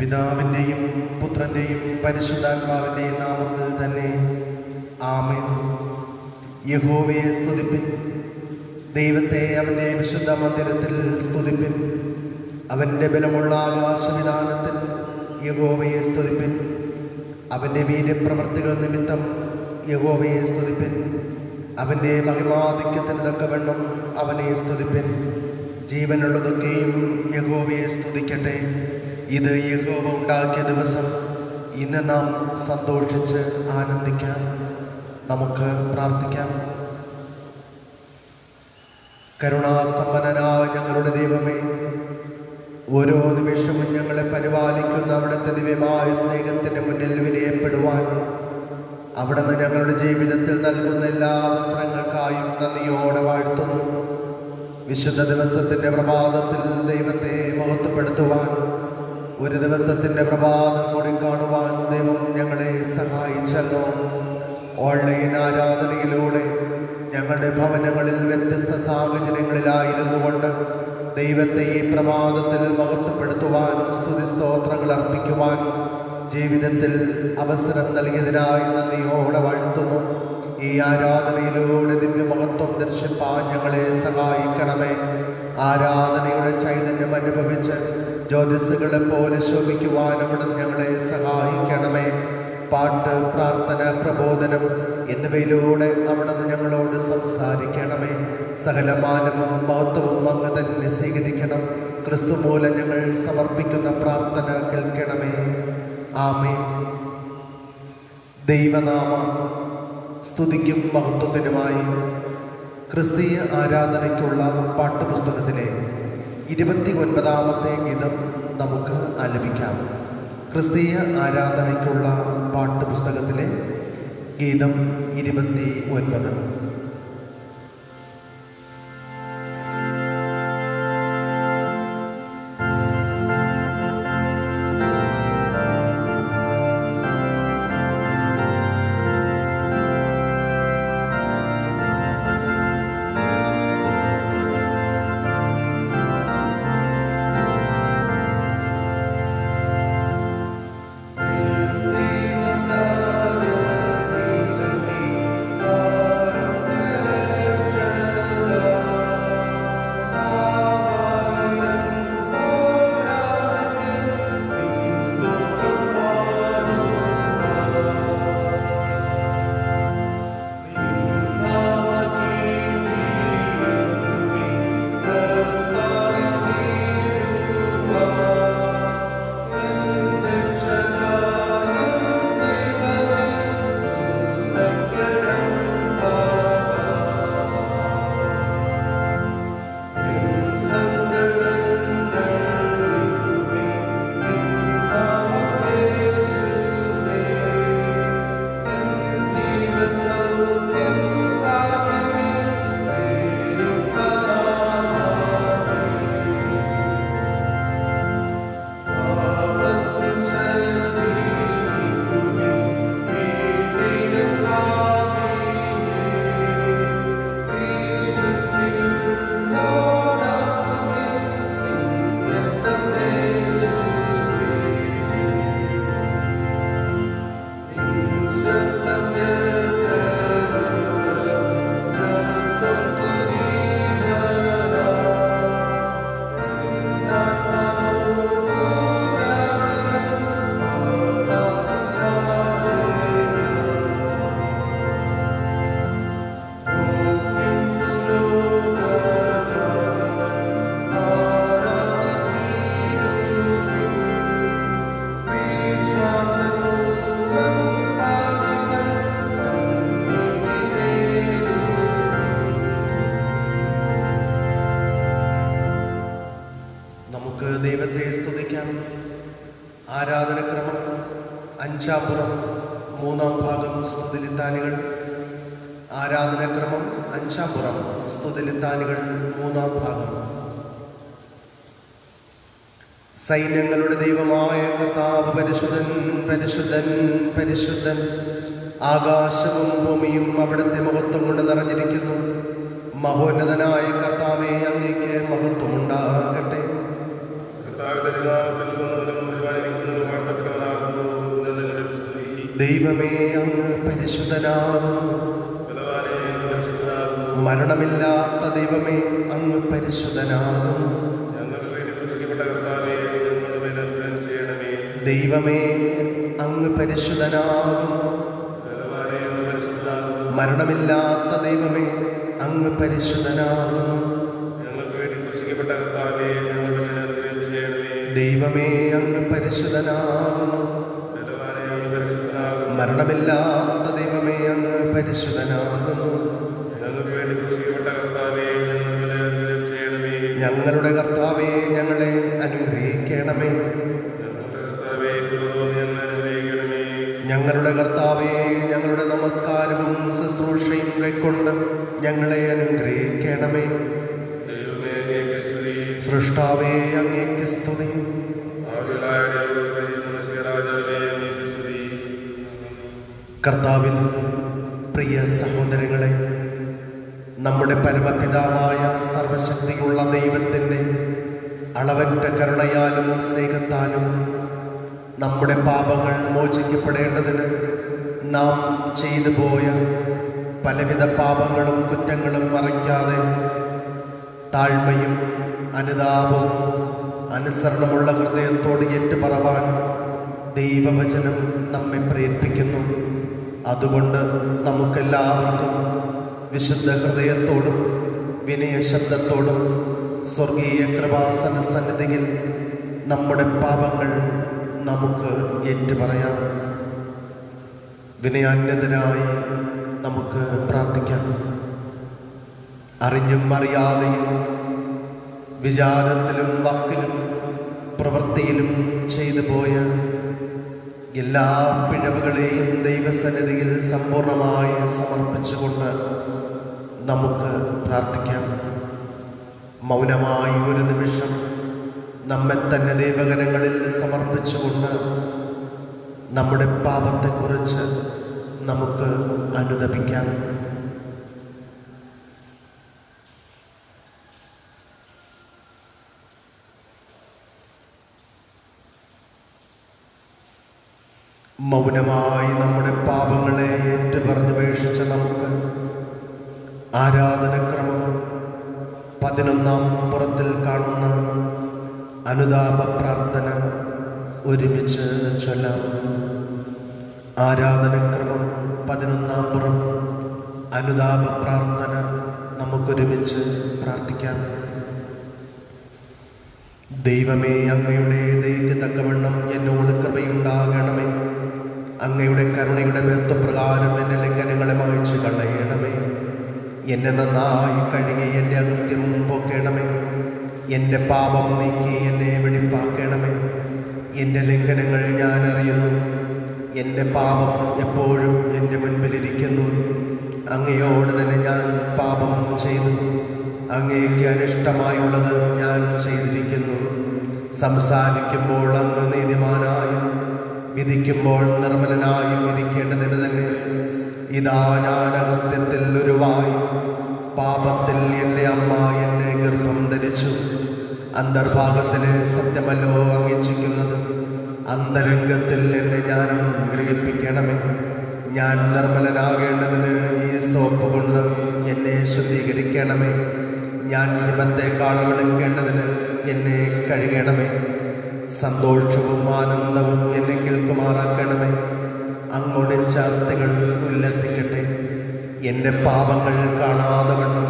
പിതാവിൻ്റെയും പുത്രൻ്റെയും പരിശുദ്ധാത്മാവിൻ്റെയും നാമത്തിൽ തന്നെ ആമേൻ. യഹോവയെ സ്തുതിപ്പിൻ, ദൈവത്തെ അവൻ്റെ വിശുദ്ധ മന്ദിരത്തിൽ സ്തുതിപ്പിൻ. അവൻ്റെ ബലമുള്ള ആകാശവിധാനത്തിൽ യഹോവയെ സ്തുതിപ്പിൻ. അവൻ്റെ വീര്യപ്രവർത്തികൾ നിമിത്തം യഹോവയെ സ്തുതിപ്പിൻ. അവൻ്റെ മഹിമാധിക്യത്തിന് തക്കവണ്ണം അവനെ സ്തുതിപ്പിൻ. ജീവനുള്ളതൊക്കെയും യഹോവയെ സ്തുതിക്കട്ടെ. ഇത് യഹോവ ഉണ്ടാക്കിയ ദിവസം, ഇന്ന് നാം സന്തോഷിച്ച് ആനന്ദിക്കാം. നമുക്ക് പ്രാർത്ഥിക്കാം. കരുണാസമ്പന്നനായ ഞങ്ങളുടെ ദൈവമേ, ഓരോ നിമിഷവും ഞങ്ങളെ പരിപാലിക്കുന്ന അവിടുത്തെ ദിവ്യമായ സ്നേഹത്തിൻ്റെ മുന്നിൽ വിനയപ്പെടുവാൻ അവിടുന്ന് ഞങ്ങളുടെ ജീവിതത്തിൽ നൽകുന്ന എല്ലാ അവസരങ്ങൾക്കായും നന്ദിയോടെ വാഴ്ത്തുന്നു. വിശുദ്ധ ദിവസത്തിൻ്റെ പ്രഭാതത്തിൽ ദൈവത്തെ മഹത്വപ്പെടുത്തുവാൻ, ഒരു ദിവസത്തിൻ്റെ പ്രഭാതം കൂടി കാണുവാൻ ദൈവം ഞങ്ങളെ സഹായിച്ചല്ലോ. ഓൺലൈൻ ആരാധനയിലൂടെ ഞങ്ങളുടെ ഭവനങ്ങളിൽ വ്യത്യസ്ത സാഹചര്യങ്ങളിലായിരുന്നു കൊണ്ട് ദൈവത്തെ ഈ പ്രഭാതത്തിൽ മഹത്വപ്പെടുത്തുവാൻ, സ്തുതി സ്തോത്രങ്ങൾ അർപ്പിക്കുവാൻ ജീവിതത്തിൽ അവസരം നൽകിയതിനായി നന്ദിയോടെ വാഴ്ത്തുന്നു. ഈ ആരാധനയിലൂടെ ദിവ്യമഹത്വം ദർശിപ്പാൻ ഞങ്ങളെ സഹായിക്കണമേ. ആരാധനയുടെ ചൈതന്യം അനുഭവിച്ച് ജ്യോതിസുകളെ പോലെ ശോഭിക്കുവാൻ അവിടുന്ന് ഞങ്ങളെ സഹായിക്കണമേ. പാട്ട്, പ്രാർത്ഥന, പ്രബോധനം എന്നിവയിലൂടെ അവിടുന്ന് ഞങ്ങളോട് സംസാരിക്കണമേ. സകലമാനവും മഹത്വവും അങ്ങ് തന്നെ സ്വീകരിക്കണം. ക്രിസ്തു മൂലം ഞങ്ങൾ സമർപ്പിക്കുന്ന പ്രാർത്ഥന കേൾക്കണമേ. ആമേൻ. ദൈവനാമ സ്തുതിക്കും മഹത്വത്തിനുമായി ക്രിസ്തീയ ആരാധനയ്ക്കുള്ള പാട്ടുപുസ്തകത്തിലെ 29ാമത്തെ ഗീതം നമുക്ക് ആലപിക്കാം. ക്രിസ്തീയ ആരാധനയ്ക്കുള്ള പാട്ടുപുസ്തകത്തിലെ ഗീതം 29. ദൈവത്തെ സ്തുതിക്കാം. ആരാധനക്രമം: അഞ്ചാപ്പുറം, 3-ാം ഭാഗം സ്തുതിലിത്താനികൾ. ആരാധനക്രമം അഞ്ചാപ്പുറം, സ്തുതിലിത്താനികൾ, 3-ാം ഭാഗം. സൈന്യങ്ങളുടെ ദൈവമായ കർത്താവ് പരിശുദ്ധൻ, പരിശുദ്ധൻ, പരിശുദ്ധൻ. ആകാശവും ഭൂമിയും അവിടുത്തെ മഹത്വം കൊണ്ട് നിറഞ്ഞിരിക്കുന്നു. മഹോന്നതനായ കർത്താവേ, അങ്ങേക്ക് മഹത്വമുണ്ടാകട്ടെ. കർത്താവിന്റെ നാമത്തിൽ പരിപാലിക്കുന്നു. ദൈവമേ അങ്ങ് പരിശുദ്ധനാകുന്നു. മരണമില്ലാത്ത ദൈവമേ അങ്ങ് പരിശുദ്ധനാകുന്നു. ദൈവമേ അങ്ങ് പരിശുദ്ധനാകുന്നു. മരണമില്ലാത്ത ദൈവമേ അങ്ങ് പരിശുദ്ധനാകുന്നു. ദൈവമേ അങ്ങ് പരിശുദ്ധനാകുന്നു. മരണമില്ലാത്ത ദൈവമേ അങ്ങ് പരിശുദ്ധനാകുന്നു. ഞങ്ങളുടെ കർത്താവേ ഞങ്ങളെ അനുഗ്രഹിക്കണമേ. ഞങ്ങളുടെ കർത്താവേ ഞങ്ങളുടെ നമസ്കാരവും ശുശ്രൂഷയും കൈക്കൊണ്ട് ഞങ്ങളെ അനുഗ്രഹിക്കണമേ. സൃഷ്ടാവേ അങ്ങേക്ക് സ്തുതി. കർത്താവിൽ പ്രിയ സഹോദരങ്ങളെ, നമ്മുടെ പരമപിതാവായ സർവശക്തിയുള്ള ദൈവത്തിൻ്റെ അളവറ്റ കരുണയാലും സ്നേഹത്താലും നമ്മുടെ പാപങ്ങൾ മോചിക്കപ്പെടേണ്ടതിന് നാം ചെയ്തു പോയ പലവിധ പാപങ്ങളും കുറ്റങ്ങളും മറയ്ക്കാതെ താഴ്മയും അനുതാപവും അനുസരണമുള്ള ഹൃദയത്തോട് ഏറ്റുപറവാൻ ദൈവവചനം നമ്മെ പ്രേരിപ്പിക്കുന്നു. അതുകൊണ്ട് നമുക്കെല്ലാവർക്കും വിശുദ്ധ ഹൃദയത്തോടും വിനയശബ്ദത്തോടും സ്വർഗീയ കൃപാസന സന്നിധിയിൽ നമ്മുടെ പാപങ്ങൾ നമുക്ക് ഏറ്റുപറയാം. വിനയാന്യതനായി നമുക്ക് പ്രാർത്ഥിക്കാം. അറിഞ്ഞും അറിയാതെയും വിചാരത്തിലും വാക്കിലും പ്രവൃത്തിയിലും ചെയ്തു പോയ എല്ലാ പിഴവുകളെയും ദൈവസന്നിധിയിൽ സമ്പൂർണമായി സമർപ്പിച്ചുകൊണ്ട് നമുക്ക് പ്രാർത്ഥിക്കാം. മൗനമായി ഒരു നിമിഷം നമ്മെ തന്നെ ദൈവകരങ്ങളിൽ സമർപ്പിച്ചുകൊണ്ട് നമ്മുടെ പാപത്തെക്കുറിച്ച് നമുക്ക് അനുതപിക്കാം. മൗനമായി നമ്മുടെ പാപങ്ങളെ ഏറ്റുപറഞ്ഞപേക്ഷിച്ച നമുക്ക് ആരാധനക്രമം 11-ാം പുറത്തിൽ കാണുന്ന അനുതാപ പ്രാർത്ഥന ഒരുമിച്ച് ചൊല്ലാം. ആരാധനക്രമം 11-ാം പുറം അനുതാപ പ്രാർത്ഥന നമുക്കൊരുമിച്ച് പ്രാർത്ഥിക്കാം. ദൈവമേ, അങ്ങയുടെ ദയയ്ക്ക് തക്കവണ്ണം എന്നോട് കൃപയുണ്ടാകണമേ. അങ്ങയുടെ കരുണയുടെ ബന്ധപ്രകാരം എൻ്റെ ലംഘനങ്ങളെ മായ്ച്ചു കളയണമേ. എന്നെ നന്നായി കഴുകി എൻ്റെ അകൃത്യം പോക്കണമേ. എൻ്റെ പാപം നീക്കി എന്നെ വെടിപ്പാക്കണമേ. എൻ്റെ ലംഘനങ്ങൾ ഞാൻ അറിയുന്നു. എൻ്റെ പാപം എപ്പോഴും എൻ്റെ മുൻപിലിരിക്കുന്നു. അങ്ങയോട് തന്നെ ഞാൻ പാപം ചെയ്തു. അങ്ങേക്ക് അനിഷ്ടമായുള്ളത് ഞാൻ ചെയ്തിരിക്കുന്നു. സംസാരിക്കുമ്പോൾ അങ്ങ് നീതിമാനായും വിധിക്കുമ്പോൾ നിർമ്മലനായും വിധിക്കേണ്ടതിന് തന്നെ ഇതാ ഞാൻ അകൃത്യത്തിൽ ഉരുവായി. പാപത്തിൽ എൻ്റെ അമ്മ എന്നെ ഗർഭം ധരിച്ചു. അന്തർഭാഗത്തിലെ സത്യമല്ലോ അംഗീകരിക്കുന്നത്. അന്തരംഗത്തിൽ എന്നെ ജ്ഞാനം ഗ്രഹിപ്പിക്കണമേ. ഞാൻ നിർമ്മലനാകേണ്ടതിന് ഈ സോപ്പ് കൊണ്ട് എന്നെ ശുദ്ധീകരിക്കണമേ. ഞാൻ ഹിമത്തേക്കാൾ വെളുക്കേണ്ടതിന് എന്നെ കഴുകണമേ. സന്തോഷവും ആനന്ദവും എന്നെ കേൾക്കുമാറാക്കണമേ. അങ്ങൊടിച്ച അസ്ഥികൾ ഉല്ലസിക്കട്ടെ. എൻ്റെ പാപങ്ങൾ കാണാതെ വണ്ണം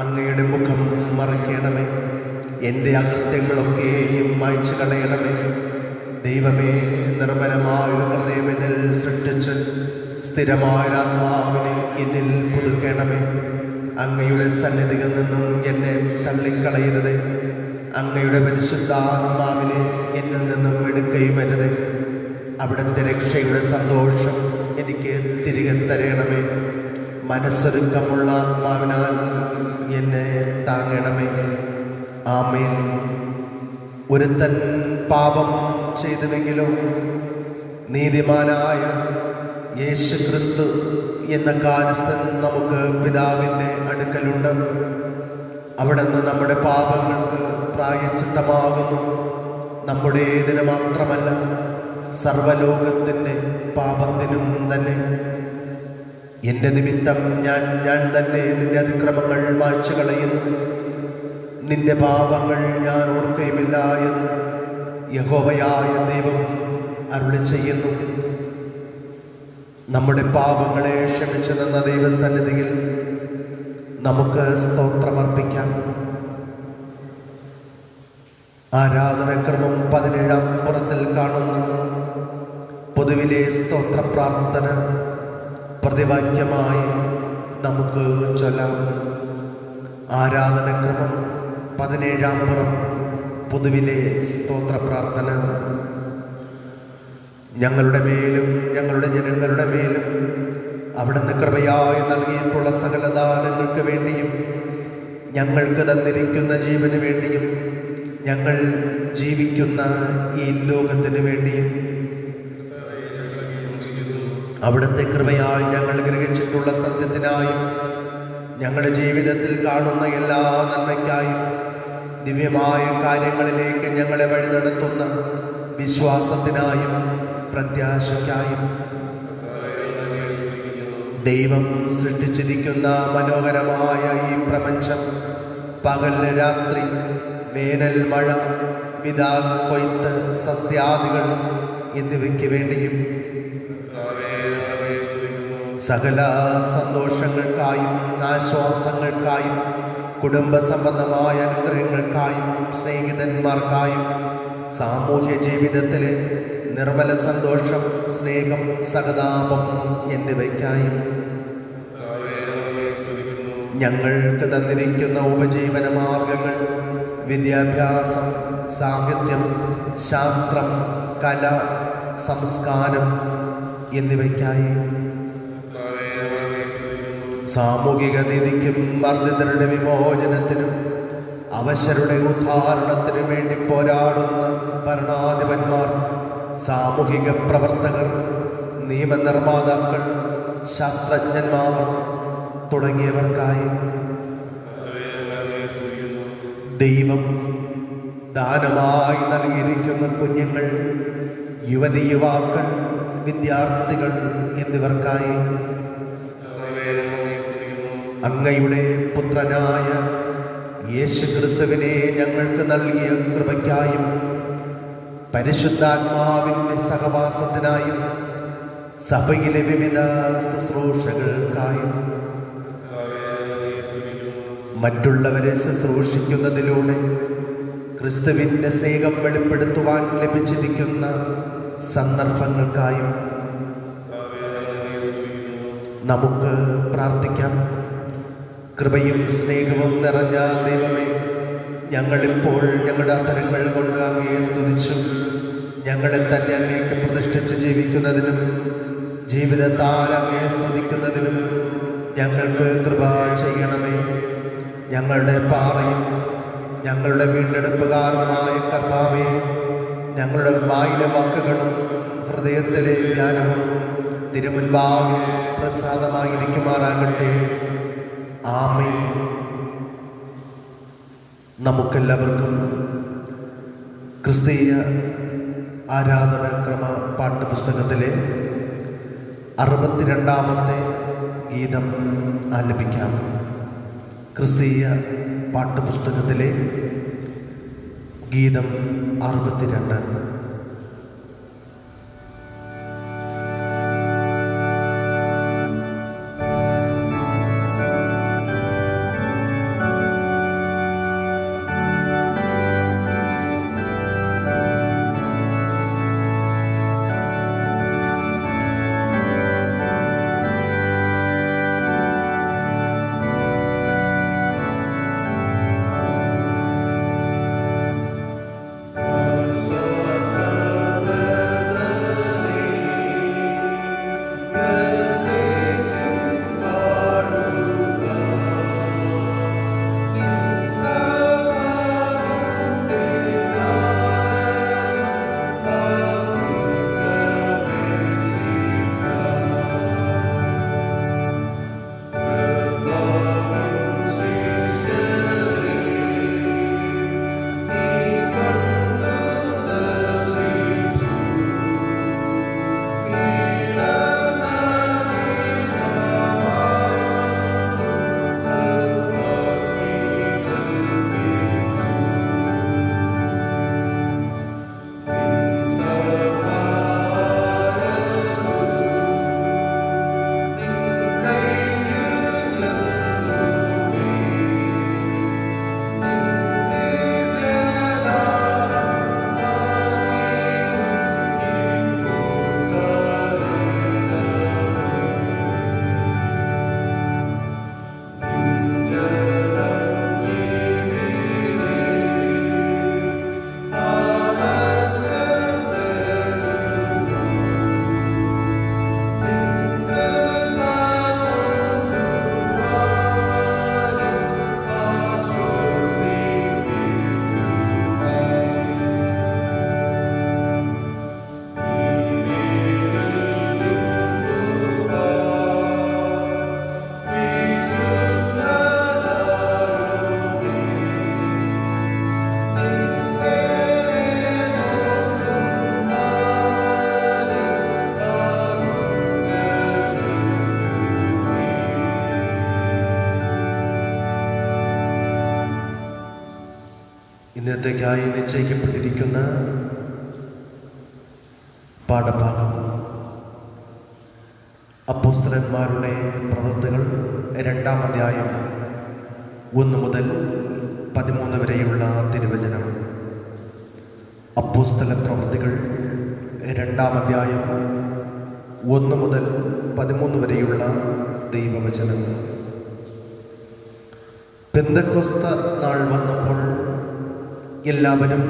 അങ്ങയുടെ മുഖം മറയ്ക്കണമേ. എൻ്റെ അകൃത്യങ്ങളൊക്കെയും മായ്ച്ചു കളയണമേ. ദൈവമേ, നിർമ്മലമായ ഹൃദയം എന്നിൽ സൃഷ്ടിച്ച് സ്ഥിരമായ ആത്മാവിനെ എന്നിൽ പുതുക്കണമേ. അങ്ങയുടെ സന്നിധിയിൽ നിന്നും എന്നെ തള്ളിക്കളയരുതേ. അങ്ങയുടെ പരിശുദ്ധാത്മാവിനെ എന്നിൽ നിന്നും എടുക്കുകയും അരുതേ. അവിടുത്തെ രക്ഷയുടെ സന്തോഷം എനിക്ക് തിരികെ തരണമേ. മനസ്സൊരുക്കമുള്ള ആത്മാവിനാൽ എന്നെ താങ്ങണമേ. ആമേൻ. ഒരുത്തൻ പാപം ചെയ്തുവെങ്കിലോ നീതിമാനായ യേശു ക്രിസ്തു എന്ന കാര്യസ്ഥൻ നമുക്ക് പിതാവിൻ്റെ അടുക്കലുണ്ട്. അവിടുന്ന് നമ്മുടെ പാപങ്ങൾക്ക് പ്രായശ്ചിത്തമാകുന്നു. നമ്മുടേതിന് മാത്രമല്ല, സർവലോകത്തിൻ്റെ പാപത്തിനും തന്നെ. എൻ്റെ നിമിത്തം ഞാൻ തന്നെ നിന്റെ അതിക്രമങ്ങൾ മായ്ച്ചു കളയുന്നു, നിന്റെ പാപങ്ങൾ ഞാൻ ഓർക്കുകയുമില്ല എന്ന് യഹോവയായ ദൈവം അരുളി ചെയ്യുന്നു. നമ്മുടെ പാപങ്ങളെ ക്ഷമിച്ചു തന്ന ദൈവസന്നിധിയിൽ നമുക്ക് സ്തോത്രമർപ്പിക്കാം. ആരാധനക്രമം 17-ാം പുറത്തിൽ കാണുന്ന പൊതുവിലെ സ്തോത്ര പ്രാർത്ഥന പ്രതിവാക്യമായി നമുക്ക് ചൊല്ലാം. ആരാധനക്രമം 17-ാം പുറം പൊതുവിലെ സ്തോത്ര പ്രാർത്ഥന. ഞങ്ങളുടെ മേലും ഞങ്ങളുടെ ജനങ്ങളുടെ മേലും അവിടുന്ന് കൃപയായി നൽകിയിട്ടുള്ള സകല ദാനങ്ങൾക്ക് വേണ്ടിയും ഞങ്ങൾക്ക് തന്നിരിക്കുന്ന ജീവന് വേണ്ടിയും ഞങ്ങൾ ജീവിക്കുന്ന ഈ ലോകത്തിന് വേണ്ടിയും അവിടുത്തെ കൃപയായി ഞങ്ങൾ ഗ്രഹിച്ചിട്ടുള്ള സത്യത്തിനായും ഞങ്ങളുടെ ജീവിതത്തിൽ കാണുന്ന എല്ലാ നന്മയ്ക്കായും ദിവ്യമായ കാര്യങ്ങളിലേക്ക് ഞങ്ങളെ വഴി നടത്തുന്ന വിശ്വാസത്തിനായും പ്രത്യാശയ്ക്കായും ദൈവം സൃഷ്ടിച്ചിരിക്കുന്ന മനോഹരമായ ഈ പ്രപഞ്ചം, പകൽ രാത്രി, വേനൽ മഴ, വിതാ കൊയ്ത്ത്, സസ്യാദികൾ എന്നിവയ്ക്ക് വേണ്ടിയും സകല സന്തോഷങ്ങൾക്കായും ആശ്വാസങ്ങൾക്കായും കുടുംബ സംബന്ധമായ അനുഗ്രഹങ്ങൾക്കായും സ്നേഹിതന്മാർക്കായും സാമൂഹ്യ ജീവിതത്തിലെ നിർമ്മല സന്തോഷം, സ്നേഹം, സഹതാപം എന്നിവയ്ക്കായും ഞങ്ങൾക്ക് തന്നിരിക്കുന്ന ഉപജീവന മാർഗങ്ങൾ, വിദ്യാഭ്യാസം, സാഹിത്യം, ശാസ്ത്രം, കല, സംസ്കാരം എന്നിവയ്ക്കായി സാമൂഹിക നീതിക്കും വർദ്ധിതരുടെ വിമോചനത്തിനും അവശരുടെ ഉദ്ധാരണത്തിനു വേണ്ടി പോരാടുന്ന ഭരണാധിപന്മാർ, സാമൂഹിക പ്രവർത്തകർ, നിയമനിർമ്മാതാക്കൾ, ശാസ്ത്രജ്ഞന്മാർ തുടങ്ങിയവർക്കായി ദൈവം ദാനമായി നൽകിയിരിക്കുന്ന കുഞ്ഞുങ്ങൾ, യുവതി യുവാക്കൾ, വിദ്യാർത്ഥികൾ എന്നിവർക്കായി അങ്ങയുടെ പുത്രനായ യേശുക്രിസ്തുവിനെ ഞങ്ങൾക്ക് നൽകിയ കൃപയ്ക്കായും പരിശുദ്ധാത്മാവിൻ്റെ സഹവാസത്തിനായും സഭയിലെ വിവിധ ശുശ്രൂഷകൾക്കായും മറ്റുള്ളവരെ ശുശ്രൂഷിക്കുന്നതിലൂടെ ക്രിസ്തുവിൻ്റെ സ്നേഹം വെളിപ്പെടുത്തുവാൻ ലഭിച്ചിരിക്കുന്ന സന്ദർഭങ്ങൾക്കായും നമുക്ക് പ്രാർത്ഥിക്കാം. കൃപയും സ്നേഹവും നിറഞ്ഞ ദൈവമേ, ഞങ്ങളിപ്പോൾ ഞങ്ങളുടെ അധരങ്ങൾ കൊണ്ട് അങ്ങയെ സ്തുതിച്ചു ഞങ്ങളെ തന്നെ അങ്ങേക്ക് പ്രതിഷ്ഠിച്ച് ജീവിക്കുന്നതിനും ജീവിതത്താൽ അങ്ങയെ സ്തുതിക്കുന്നതിനും ഞങ്ങൾക്ക് കൃപ ചെയ്യണമേ. ഞങ്ങളുടെ പാറയും ഞങ്ങളുടെ വീണ്ടെടുപ്പുകാരനുമായ കർത്താവേ, ഞങ്ങളുടെ വായിലെ വാക്കുകളും ഹൃദയത്തിലെ ധ്യാനവും തിരുമുൻപാകെ പ്രസാദമായിരിക്കുമാറാകട്ടെ. ആമേൻ. നമുക്കെല്ലാവർക്കും ക്രിസ്തീയ ആരാധനാക്രമ പാഠ്യപുസ്തകത്തിലെ 62-ാമത്തെ ഗീതം ആലപിക്കാം. ക്രിസ്തീയ പാഠ്യപുസ്തകത്തിലെ ഗീതം 62. ഇന്നത്തേക്കായി നിശ്ചയിക്കപ്പെട്ടിരിക്കുന്ന പാഠഭാഗം അപ്പോസ്തലന്മാരുടെ പ്രവൃത്തികൾ 2-ാം അധ്യായം 1 മുതൽ 13 വരെയുള്ള തിരുവചനം. അപ്പോസ്തല പ്രവൃത്തികൾ 2-ാം അധ്യായം 1 മുതൽ 13 വരെയുള്ള ദൈവവചനം. പെന്തക്കോസ്ത നാൾ വന്നപ്പോൾ എല്ലാവരും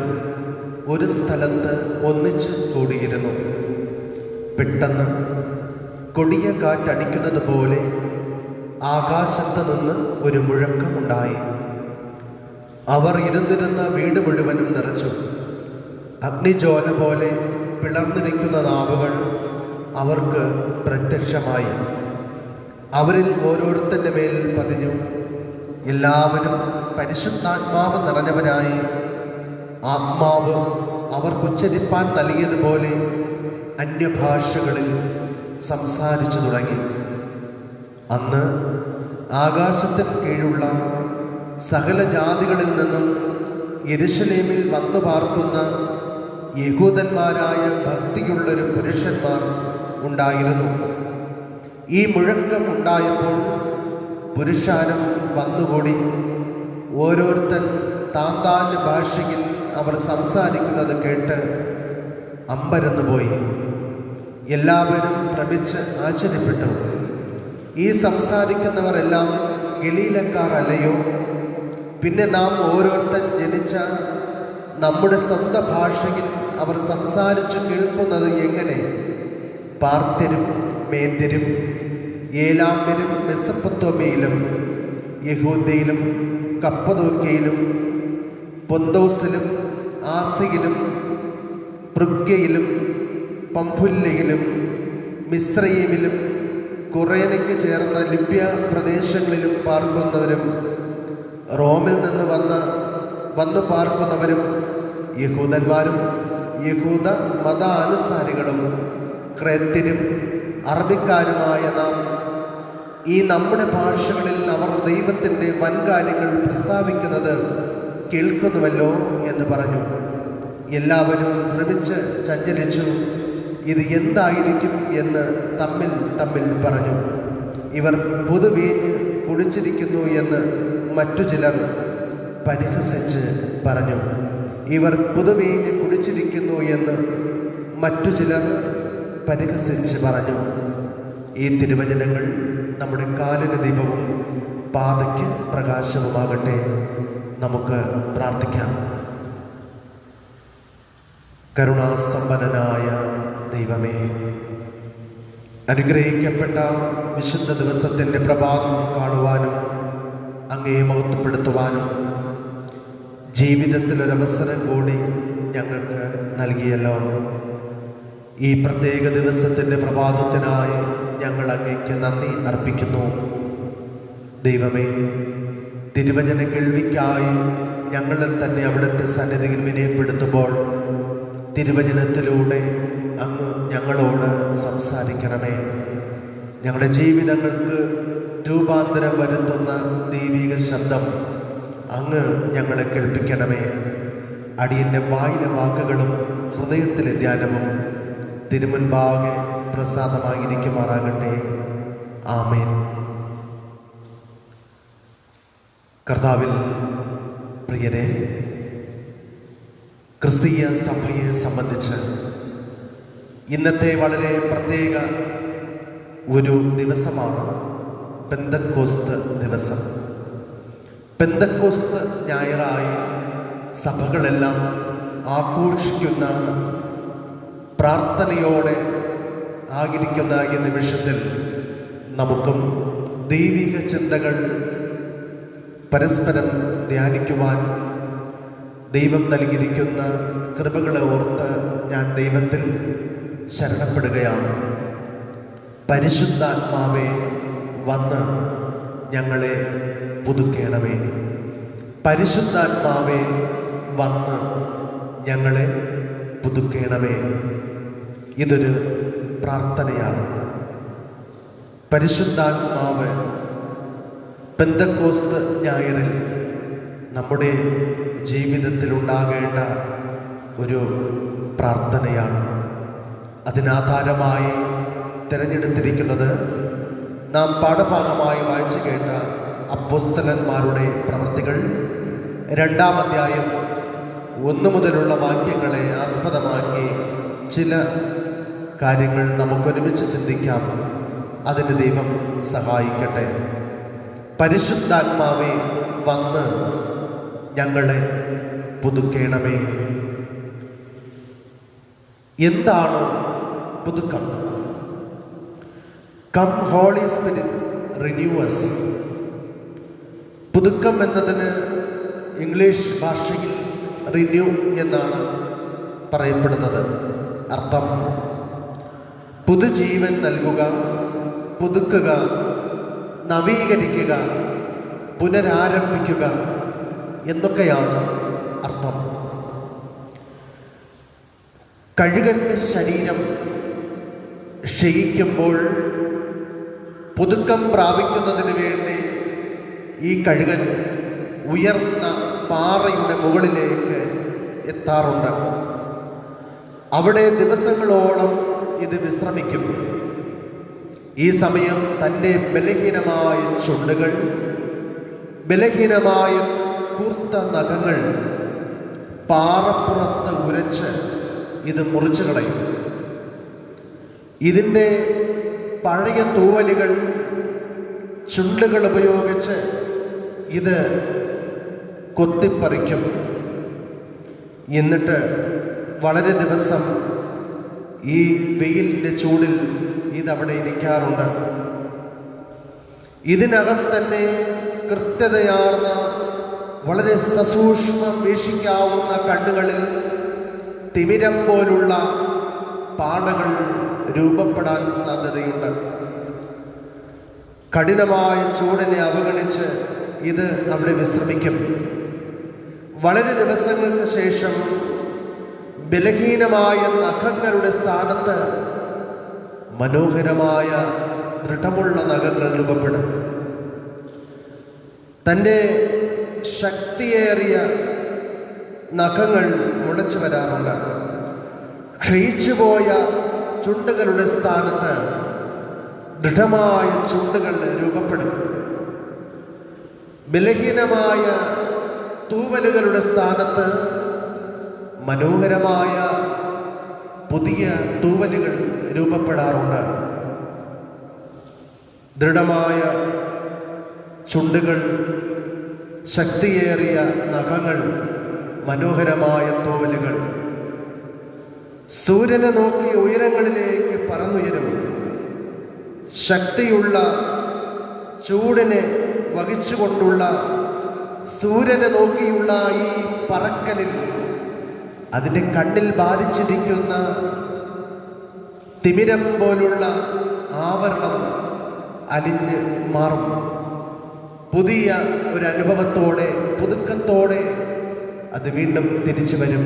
ഒരു സ്ഥലത്ത് ഒന്നിച്ച് കൂടിയിരുന്നു. പെട്ടെന്ന് കൊടിയ കാറ്റടിക്കുന്നത് പോലെ ആകാശത്ത് നിന്ന് ഒരു മുഴക്കമുണ്ടായി. അവർ ഇരുന്നിരുന്ന വീട് മുഴുവനും നിറച്ചു. അഗ്നിജ്വാല പോലെ പിളർന്നിരിക്കുന്ന നാവുകൾ അവർക്ക് പ്രത്യക്ഷമായി. അവരിൽ ഓരോരുത്തൻ്റെ മേൽ പതിഞ്ഞു. എല്ലാവരും പരിശുദ്ധാത്മാവ് നിറഞ്ഞവരായി ആത്മാവ് അവർക്കുച്ചരിപ്പാൻ നൽകിയതുപോലെ അന്യഭാഷകളിൽ സംസാരിച്ചു തുടങ്ങി. അന്ന് ആകാശത്തിന് കീഴുള്ള സകല ജാതികളിൽ നിന്നും യെരൂശലേമിൽ വന്നു പാർക്കുന്ന യഹൂദന്മാരായ ഭക്തിയുള്ളൊരു പുരുഷന്മാർ ഉണ്ടായിരുന്നു. ഈ മുഴക്കം ഉണ്ടായപ്പോൾ പുരുഷാരം വന്നുകൂടി. ഓരോരുത്തൻ താന്താൻ്റെ ഭാഷയിൽ അവർ സംസാരിക്കുന്നത് കേട്ട് അമ്പരന്നുപോയി. എല്ലാവരും ഭ്രമിച്ച് ആശ്ചര്യപ്പെട്ടു. ഈ സംസാരിക്കുന്നവർ എല്ലാം ഗലീലക്കാർ അല്ലയോ? പിന്നെ നാം ഓരോരുത്തൻ ജനിച്ച നമ്മുടെ സ്വന്തം ഭാഷയിൽ അവർ സംസാരിച്ചു കേൾക്കുന്നത് എങ്ങനെ? പാർത്യരും മേദ്യരും ഏലാമ്യരും മെസൊപ്പൊത്താമ്യയിലും യഹൂദയിലും കപ്പദോക്യയിലും പൊന്തോസിലും ആസിയിലും പൃഗ്യയിലും പംഫുല്യയിലും മിസ്രയീമിലും കുറേനയ്ക്ക് ചേർന്ന ലിബ്യ പ്രദേശങ്ങളിലും പാർക്കുന്നവരും റോമിൽ നിന്ന് വന്നു പാർക്കുന്നവരും യഹൂദന്മാരും യഹൂദ മതാനുസാരികളും ക്രേത്യരും അറബിക്കാരുമായ നാം ഈ നമ്മുടെ ഭാഷകളിൽ അവർ ദൈവത്തിൻ്റെ വൻകാര്യങ്ങൾ പ്രസ്താവിക്കുന്നത് കേൾക്കുന്നുവല്ലോ എന്ന് പറഞ്ഞു. എല്ലാവരും ഭ്രമിച്ച് ചഞ്ചലിച്ചു. ഇത് എന്തായിരിക്കും എന്ന് തമ്മിൽ പറഞ്ഞു. ഇവർ പുതുവീഞ്ഞ് കുടിച്ചിരിക്കുന്നു എന്ന് മറ്റു ചിലർ പരിഹസിച്ച് പറഞ്ഞു. ഇവർ പുതുവീഞ്ഞ് കുടിച്ചിരിക്കുന്നു എന്ന് മറ്റു ചിലർ പരിഹസിച്ച് പറഞ്ഞു. ഈ തിരുവചനങ്ങൾ നമ്മുടെ കാലിന് ദീപവും പാതയ്ക്ക് പ്രകാശവുമാകട്ടെ. നമുക്ക് പ്രാർത്ഥിക്കാം. കരുണാസമ്പന്നനായ ദൈവമേ, അനുഗ്രഹിക്കപ്പെട്ട വിശുദ്ധ ദിവസത്തിൻ്റെ പ്രഭാതം കാണുവാനും അങ്ങേ മഹത്വപ്പെടുത്തുവാനും ജീവിതത്തിലൊരവസരം കൂടി ഞങ്ങൾക്ക് നൽകിയല്ലോ. ഈ പ്രത്യേക ദിവസത്തിൻ്റെ പ്രഭാതത്തിനായി ഞങ്ങൾ അങ്ങേക്ക് നന്ദി അർപ്പിക്കുന്നു. ദൈവമേ, തിരുവചന കേൾവിക്കായി ഞങ്ങളെ തന്നെ അവിടുത്തെ സന്നിധിയിൽ വിനയപ്പെടുത്തുമ്പോൾ തിരുവചനത്തിലൂടെ അങ്ങ് ഞങ്ങളോട് സംസാരിക്കണമേ. ഞങ്ങളുടെ ജീവിതങ്ങൾക്ക് രൂപാന്തരം വരുത്തുന്ന ദൈവിക ശബ്ദം അങ്ങ് ഞങ്ങളെ കേൾപ്പിക്കണമേ. അടിയൻ്റെ വായിലെ വാക്കുകളും ഹൃദയത്തിലെ ധ്യാനവും തിരുമുൻപാകെ പ്രസാദമായിരിക്കുമാറാകട്ടെ. ആമേൻ. കർത്താവിൽ പ്രിയരെ, ക്രിസ്തീയ സഭയെ സംബന്ധിച്ച് ഇന്നത്തെ വളരെ പ്രത്യേക ഒരു ദിവസമാണ് പെന്തക്കോസ്ത് ദിവസം. പെന്തക്കോസ്ത് ഞായറായി സഭകളെല്ലാം ആഘോഷിക്കുന്ന, പ്രാർത്ഥനയോടെ ആയിരിക്കുന്ന ഈ നിമിഷത്തിൽ നമുക്കും ദൈവിക ചിന്തകൾ പരസ്പരം ധ്യാനിക്കുവാൻ ദൈവം നൽകിയിരിക്കുന്ന കൃപകളെ ഓർത്ത് ഞാൻ ദൈവത്തിൽ ശരണപ്പെടുകയാണ്. പരിശുദ്ധാത്മാവേ, വന്ന് ഞങ്ങളെ പുതുക്കേണമേ. പരിശുദ്ധാത്മാവേ, വന്ന് ഞങ്ങളെ പുതുക്കേണമേ. ഇതൊരു പ്രാർത്ഥനയാണ്. പരിശുദ്ധാത്മാവ് പെന്തക്കോസ്ത് ഞായറിൽ നമ്മുടെ ജീവിതത്തിലുണ്ടാകേണ്ട ഒരു പ്രാർത്ഥനയാണ്. അതിനാധാരമായി തിരഞ്ഞെടുത്തിരിക്കുന്നത് നാം പാഠഭാഗമായി വായിച്ചു കേട്ട അപ്പോസ്തലന്മാരുടെ പ്രവൃത്തികൾ 2-ാം അധ്യായം 1 മുതലുള്ള വാക്യങ്ങളെ ആസ്പദമാക്കി ചില കാര്യങ്ങൾ നമുക്കൊരുമിച്ച് ചിന്തിക്കാം. അതിന് ദൈവം സഹായിക്കട്ടെ. പരിശുദ്ധാത്മാവേ, വന്ന് ഞങ്ങളെ പുതുക്കേണമേ. എന്താണ് പുതുക്കം? Come holy spirit renew us. പുതുക്കം എന്നതിന് ഇംഗ്ലീഷ് ഭാഷയിൽ റിന്യൂ എന്നാണ് പറയപ്പെടുന്നത്. അർത്ഥം പുതുജീവൻ നൽകുക, പുതുക്കുക, നവീകരിക്കുക, പുനരാരംഭിക്കുക എന്നൊക്കെയാണ് അർത്ഥം. കഴുകന്റെ ശരീരം ക്ഷയിക്കുമ്പോൾ പുതുക്കം പ്രാപിക്കുന്നതിന് വേണ്ടി ഈ കഴുകൻ ഉയർന്ന പാറയുടെ മുകളിലേക്ക് എത്താറുണ്ട്. അവിടെ ദിവസങ്ങളോളം ഇത് വിശ്രമിക്കും. ഈ സമയം തൻ്റെ ബലഹീനമായ ചുണ്ടുകൾ, ബലഹീനമായ കൂർത്ത നഖങ്ങൾ പാറപ്പുറത്ത് ഉരച്ച് ഇത് മുറിച്ചു കളയും. ഇതിൻ്റെ പഴയ തൂവലുകൾ, ചുണ്ടുകൾ ഉപയോഗിച്ച് ഇത് കൊത്തിപ്പറിക്കും. എന്നിട്ട് വളരെ ദിവസം ഈ വെയിലിൻ്റെ ചൂടിൽ ഇതവിടെ ഇരിക്കാറുണ്ട്. ഇതിനകം തന്നെ കൃത്യതയാർന്ന, വളരെ സസൂക്ഷ്മം വീക്ഷിക്കാവുന്ന കണ്ണുകളിൽ തിമിരം പോലുള്ള പാടകൾ രൂപപ്പെടാൻ സാധ്യതയുണ്ട്. കഠിനമായ ചൂടിനെ അവഗണിച്ച് ഇത് അവിടെ വിശ്രമിക്കും. വളരെ ദിവസങ്ങൾക്ക് ശേഷം ബലഹീനമായ നഖങ്ങളുടെ സ്ഥാനത്ത് മനോഹരമായ ദൃഢമുള്ള നഖങ്ങൾ രൂപപ്പെടും. തൻ്റെ ശക്തിയേറിയ നഖങ്ങൾ മുളച്ചു വരാറുണ്ട്. ക്ഷയിച്ചുപോയ ചുണ്ടുകളുടെ സ്ഥാനത്ത് ദൃഢമായ ചുണ്ടുകൾ രൂപപ്പെടും. ബലഹീനമായ തൂവലുകളുടെ സ്ഥാനത്ത് മനോഹരമായ പുതിയ തൂവലുകൾ രൂപപ്പെടാറുണ്ട്. ദൃഢമായ ചുണ്ടുകൾ, ശക്തിയേറിയ നഖങ്ങൾ, മനോഹരമായ തൂവലുകൾ. സൂര്യനെ നോക്കി ഉയരങ്ങളിലേക്ക് പറന്നുയരും. ശക്തിയുള്ള ചൂടിനെ വഹിച്ചുകൊണ്ടുള്ള സൂര്യനെ നോക്കിയുള്ള ഈ പറക്കലിൽ അതിൻ്റെ കണ്ണിൽ ബാധിച്ചിരിക്കുന്ന തിമിരം പോലുള്ള ആവരണം അലിഞ്ഞ് മാറും. പുതിയ ഒരു അനുഭവത്തോടെ, പുതുക്കത്തോടെ അത് വീണ്ടും തിരിച്ചു വരും.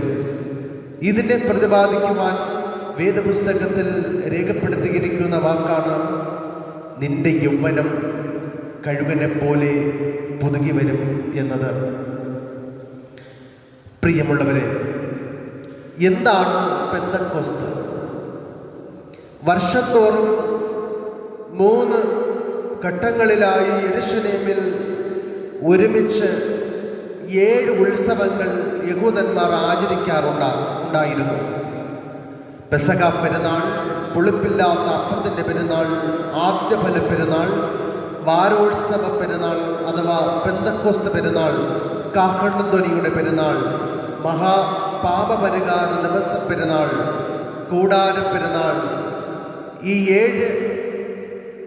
ഇതിനെ പ്രതിപാദിക്കുവാൻ വേദപുസ്തകത്തിൽ രേഖപ്പെടുത്തിയിരിക്കുന്ന വാക്കാണ് നിന്റെ യൗവനം കഴുകനെ പോലെ പുതുകി വരും എന്നത്. പ്രിയമുള്ളവരെ, എന്താണ് പെന്തക്കോസ്ത്? വർഷത്തോറും 3 ഘട്ടങ്ങളിലായി യെരുശലേമിൽ ഒരുമിച്ച് 7 ഉത്സവങ്ങൾ യഹൂദന്മാർ ആചരിക്കാറുണ്ടായിരുന്നു. പെസഹ പെരുന്നാൾ, പുളിപ്പില്ലാത്ത അപ്പത്തിൻ്റെ പെരുന്നാൾ, ആദ്യഫല പെരുന്നാൾ, വാരോത്സവ പെരുന്നാൾ അഥവാ പെന്തക്കോസ്ത് പെരുന്നാൾ, കാഹളധ്വനിയുടെ പെരുന്നാൾ, മഹാപാപപരിഹാര ദിവസ പെരുന്നാൾ, കൂടാര പെരുന്നാൾ. ഈ 7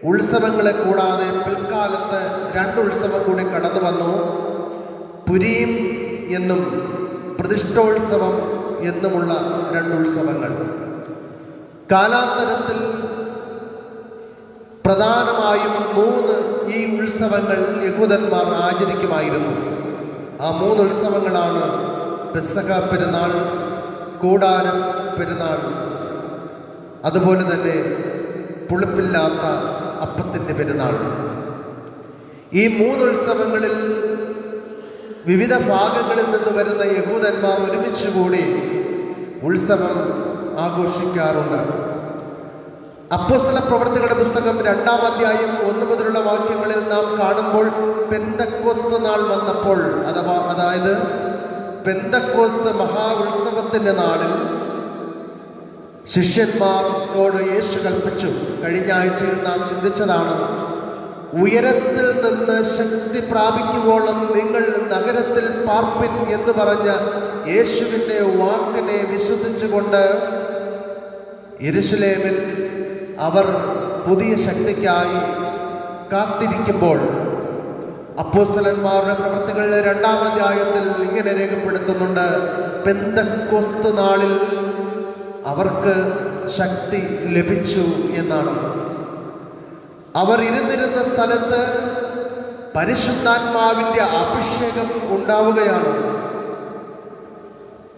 ഉത്സവങ്ങളെ കൂടാതെ പിൽക്കാലത്ത് 2 ഉത്സവം കൂടി കടന്നു വന്നു. പുരീം എന്നും പ്രതിഷ്ഠോത്സവം എന്നുമുള്ള 2 ഉത്സവങ്ങൾ. കാലാന്തരത്തിൽ പ്രധാനമായും 3 ഈ ഉത്സവങ്ങൾ യഹൂദന്മാർ ആചരിക്കുമായിരുന്നു. ആ 3 ഉത്സവങ്ങളാണ് പെസഹ പെരുന്നാൾ, കൂടാര പെരുന്നാൾ, അതുപോലെ തന്നെ പുളിപ്പില്ലാത്ത അപ്പത്തിൻ്റെ പെരുന്നാൾ. ഈ 3 ഉത്സവങ്ങളിൽ വിവിധ ഭാഗങ്ങളിൽ നിന്ന് വരുന്ന യഹൂദന്മാർ ഒരുമിച്ച് കൂടി ഉത്സവം ആഘോഷിക്കാറുണ്ട്. അപ്പോസ്തല പ്രവർത്തികളുടെ പുസ്തകം 2-ാം അധ്യായം 1 മുതലുള്ള വാക്യങ്ങളിൽ നാം കാണുമ്പോൾ പെന്തക്കോസ്ത് നാൾ വന്നപ്പോൾ, അതായത് പെന്തക്കോസ്ത് മഹാ ഉത്സവത്തിൻ്റെ നാളിൽ ശിഷ്യന്മാരോട് യേശു കൽപ്പിച്ചു. കഴിഞ്ഞ ആഴ്ചയിൽ നാം ചിന്തിച്ചതാണ്, ഉയരത്തിൽ നിന്ന് ശക്തി പ്രാപിക്കുവോളം നിങ്ങൾ നഗരത്തിൽ പാർപ്പിൻ എന്ന് പറഞ്ഞ യേശുവിൻ്റെ വാക്കിനെ വിശ്വസിച്ചുകൊണ്ട് യെരുശലേമിൽ അവർ പുതിയ ശക്തിക്കായി കാത്തിരിക്കുമ്പോൾ അപ്പോസ്തലന്മാരുടെ പ്രവർത്തികൾ 2-ാം അധ്യായത്തിൽ ഇങ്ങനെ രേഖപ്പെടുത്തുന്നുണ്ട്, പെന്തക്കോസ്ത് നാളിൽ അവർക്ക് ശക്തി ലഭിച്ചു എന്നാണ്. അവർ ഇരുന്നിരുന്ന സ്ഥലത്ത് പരിശുദ്ധാത്മാവിൻ്റെ അഭിഷേകം ഉണ്ടാവുകയാണ്.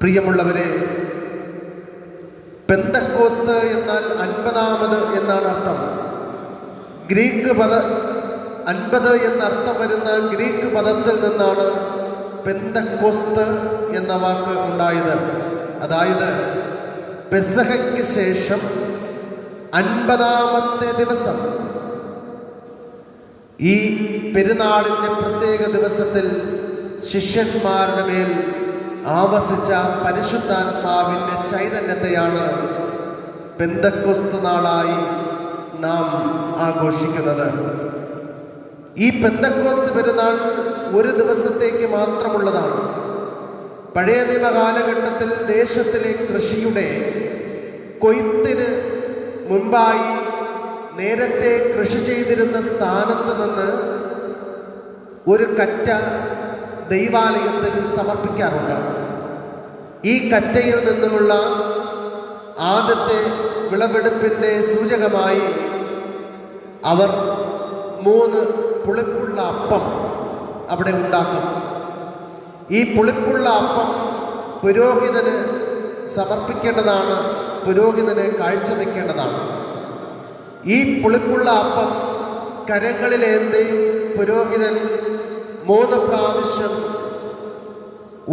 പ്രിയമുള്ളവരെ, പെന്തക്കോസ്ത് എന്നാൽ 50 എന്നാണ് അർത്ഥം. 50 എന്നർത്ഥം വരുന്ന ഗ്രീക്ക് പദത്തിൽ നിന്നാണ് പെന്തക്കോസ്ത് എന്ന വാക്ക് ഉണ്ടായത്. അതായത് പെസഹയ്ക്ക് ശേഷം 50-ാമത്തെ ദിവസം, ഈ പെരുന്നാളിൻ്റെ പ്രത്യേക ദിവസത്തിൽ ശിഷ്യന്മാരുടെ മേൽ ആവസിച്ച പരിശുദ്ധാത്മാവിൻ്റെ ചൈതന്യത്തെയാണ് പെന്തക്കോസ്ത് നാളായി നാം ആഘോഷിക്കുന്നത്. ഈ പെന്തക്കോസ്ത് പെരുന്നാൾ ഒരു ദിവസത്തേക്ക് മാത്രമുള്ളതാണ്. പഴയ നിയമ കാലഘട്ടത്തിൽ ദേശത്തിലെ കൃഷിയുടെ കൊയ്ത്തിന് മുൻപായി നേരത്തെ കൃഷി ചെയ്തിരുന്ന സ്ഥാനത്ത് നിന്ന് ഒരു കറ്റ ദൈവാലയത്തിൽ സമർപ്പിക്കാറുണ്ട്. ഈ കറ്റയിൽ നിന്നുമുള്ള ആദ്യത്തെ വിളവെടുപ്പിൻ്റെ സൂചകമായി അവർ 3 പുളിപ്പുള്ള അപ്പം അവിടെ ഉണ്ടാക്കും. ഈ പുളിപ്പുള്ള അപ്പം പുരോഹിതന് സമർപ്പിക്കേണ്ടതാണ്, പുരോഹിതന് കാഴ്ചവെക്കേണ്ടതാണ്. ഈ പുളിപ്പുള്ള അപ്പം കരങ്ങളിലേന്തി പുരോഹിതൻ 3 പ്രാവശ്യം